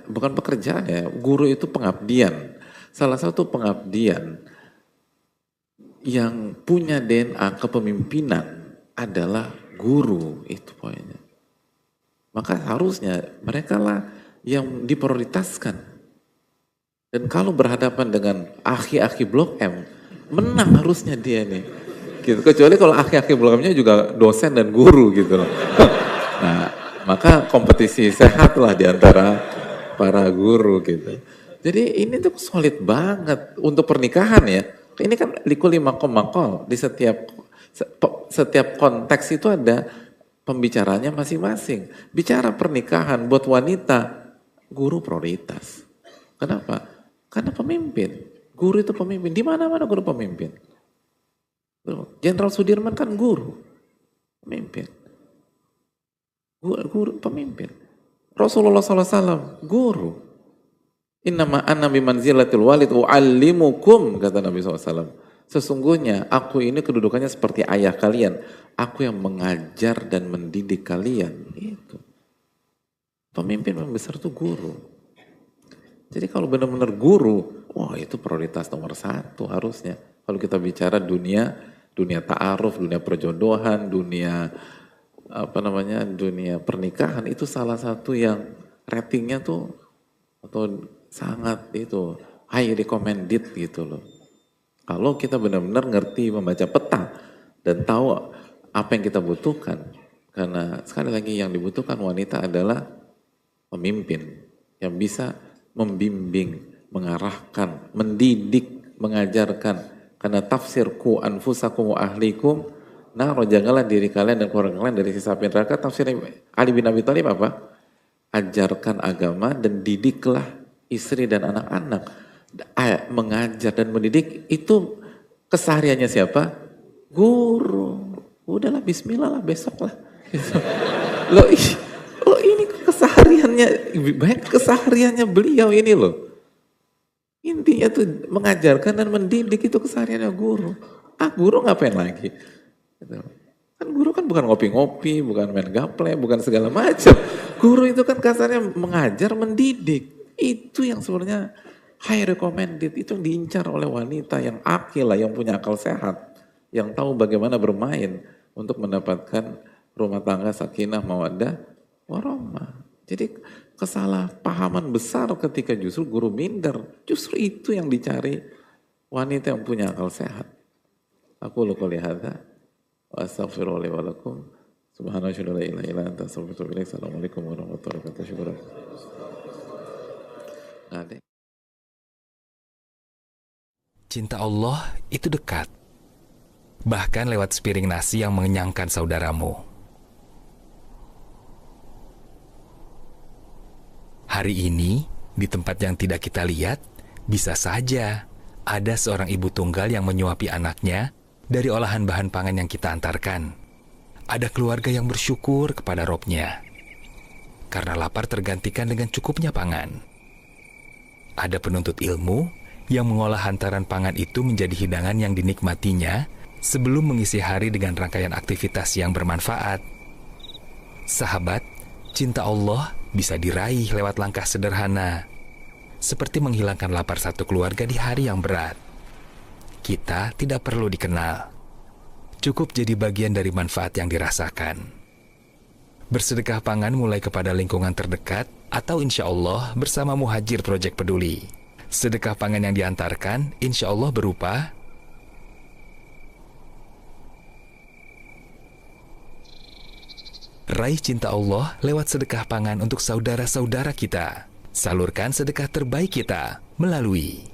bukan pekerjaan ya, guru itu pengabdian. Salah satu pengabdian yang punya DNA kepemimpinan adalah guru, itu poinnya. Maka harusnya mereka lah yang diprioritaskan. Dan kalau berhadapan dengan akhi-akhi Blok M, menang harusnya dia nih. Gitu. Kecuali kalau akhi-akhi Blok M-nya juga dosen dan guru gitu loh. Nah, maka kompetisi sehat lah di antara para guru gitu. Jadi ini tuh solid banget untuk pernikahan ya. Ini kan likuli makom. Di setiap konteks itu ada pembicaranya masing-masing. Bicara pernikahan buat wanita, guru prioritas. Kenapa? Karena pemimpin. Guru itu pemimpin. Di mana-mana guru pemimpin. Jenderal Sudirman kan guru. Pemimpin. Guru pemimpin. Rasulullah SAW, guru. Innama anna bimanzilatil walid u'allimukum, kata Nabi SAW. Sesungguhnya aku ini kedudukannya seperti ayah kalian. Aku yang mengajar dan mendidik kalian. Itu. Pemimpin yang besar itu guru. Jadi kalau benar-benar guru, wah itu prioritas nomor 1 harusnya. Kalau kita bicara dunia ta'aruf, dunia perjodohan, dunia pernikahan, itu salah satu yang ratingnya tuh atau sangat itu high recommended gitu loh. Kalau kita benar-benar ngerti membaca peta dan tahu apa yang kita butuhkan. Karena sekali lagi yang dibutuhkan wanita adalah pemimpin yang bisa membimbing, mengarahkan, mendidik, mengajarkan. Karena tafsirku anfusakum wa ahlikum, nah jagalah diri kalian dan keluarga kalian dari sisa api neraka. Tafsir Ali bin Abi Thalib apa? Ajarkan agama dan didiklah istri dan anak-anak. Mengajar dan mendidik itu kesehariannya siapa? Guru. Udahlah bismillah lah besok lah. Gitu. Loh ini kesehariannya beliau ini loh. Intinya tuh mengajarkan dan mendidik itu kesehariannya guru. Guru ngapain lagi? Gitu. Kan guru kan bukan ngopi-ngopi, bukan main gaple, bukan segala macam. Guru itu kan kasarnya mengajar, mendidik. Itu yang sebenarnya high recommended, itu yang diincar oleh wanita yang akil lah, yang punya akal sehat, yang tahu bagaimana bermain untuk mendapatkan rumah tangga sakinah, mawaddah, warahmah. Jadi kesalahpahaman besar ketika justru guru minder, justru itu yang dicari wanita yang punya akal sehat. Aku lu qouli hadza wa astaghfirullahi wa lakum. Subhanallah la ilaha illa anta astaghfiruka wa atubu ilaik. Assalamualaikum warahmatullahi wabarakatuh. Syukran. Nggak ada. Cinta Allah itu dekat, bahkan lewat sepiring nasi yang mengenyangkan saudaramu. Hari ini, di tempat yang tidak kita lihat, bisa saja ada seorang ibu tunggal yang menyuapi anaknya dari olahan bahan pangan yang kita antarkan. Ada keluarga yang bersyukur kepada Robnya, karena lapar tergantikan dengan cukupnya pangan. Ada penuntut ilmu yang mengolah hantaran pangan itu menjadi hidangan yang dinikmatinya sebelum mengisi hari dengan rangkaian aktivitas yang bermanfaat. Sahabat, cinta Allah bisa diraih lewat langkah sederhana, seperti menghilangkan lapar satu keluarga di hari yang berat. Kita tidak perlu dikenal, cukup jadi bagian dari manfaat yang dirasakan. Bersedekah pangan mulai kepada lingkungan terdekat atau insya Allah bersama Muhajir Project Peduli. Sedekah pangan yang diantarkan insya Allah berupa raih cinta Allah lewat sedekah pangan untuk saudara-saudara kita. Salurkan sedekah terbaik kita melalui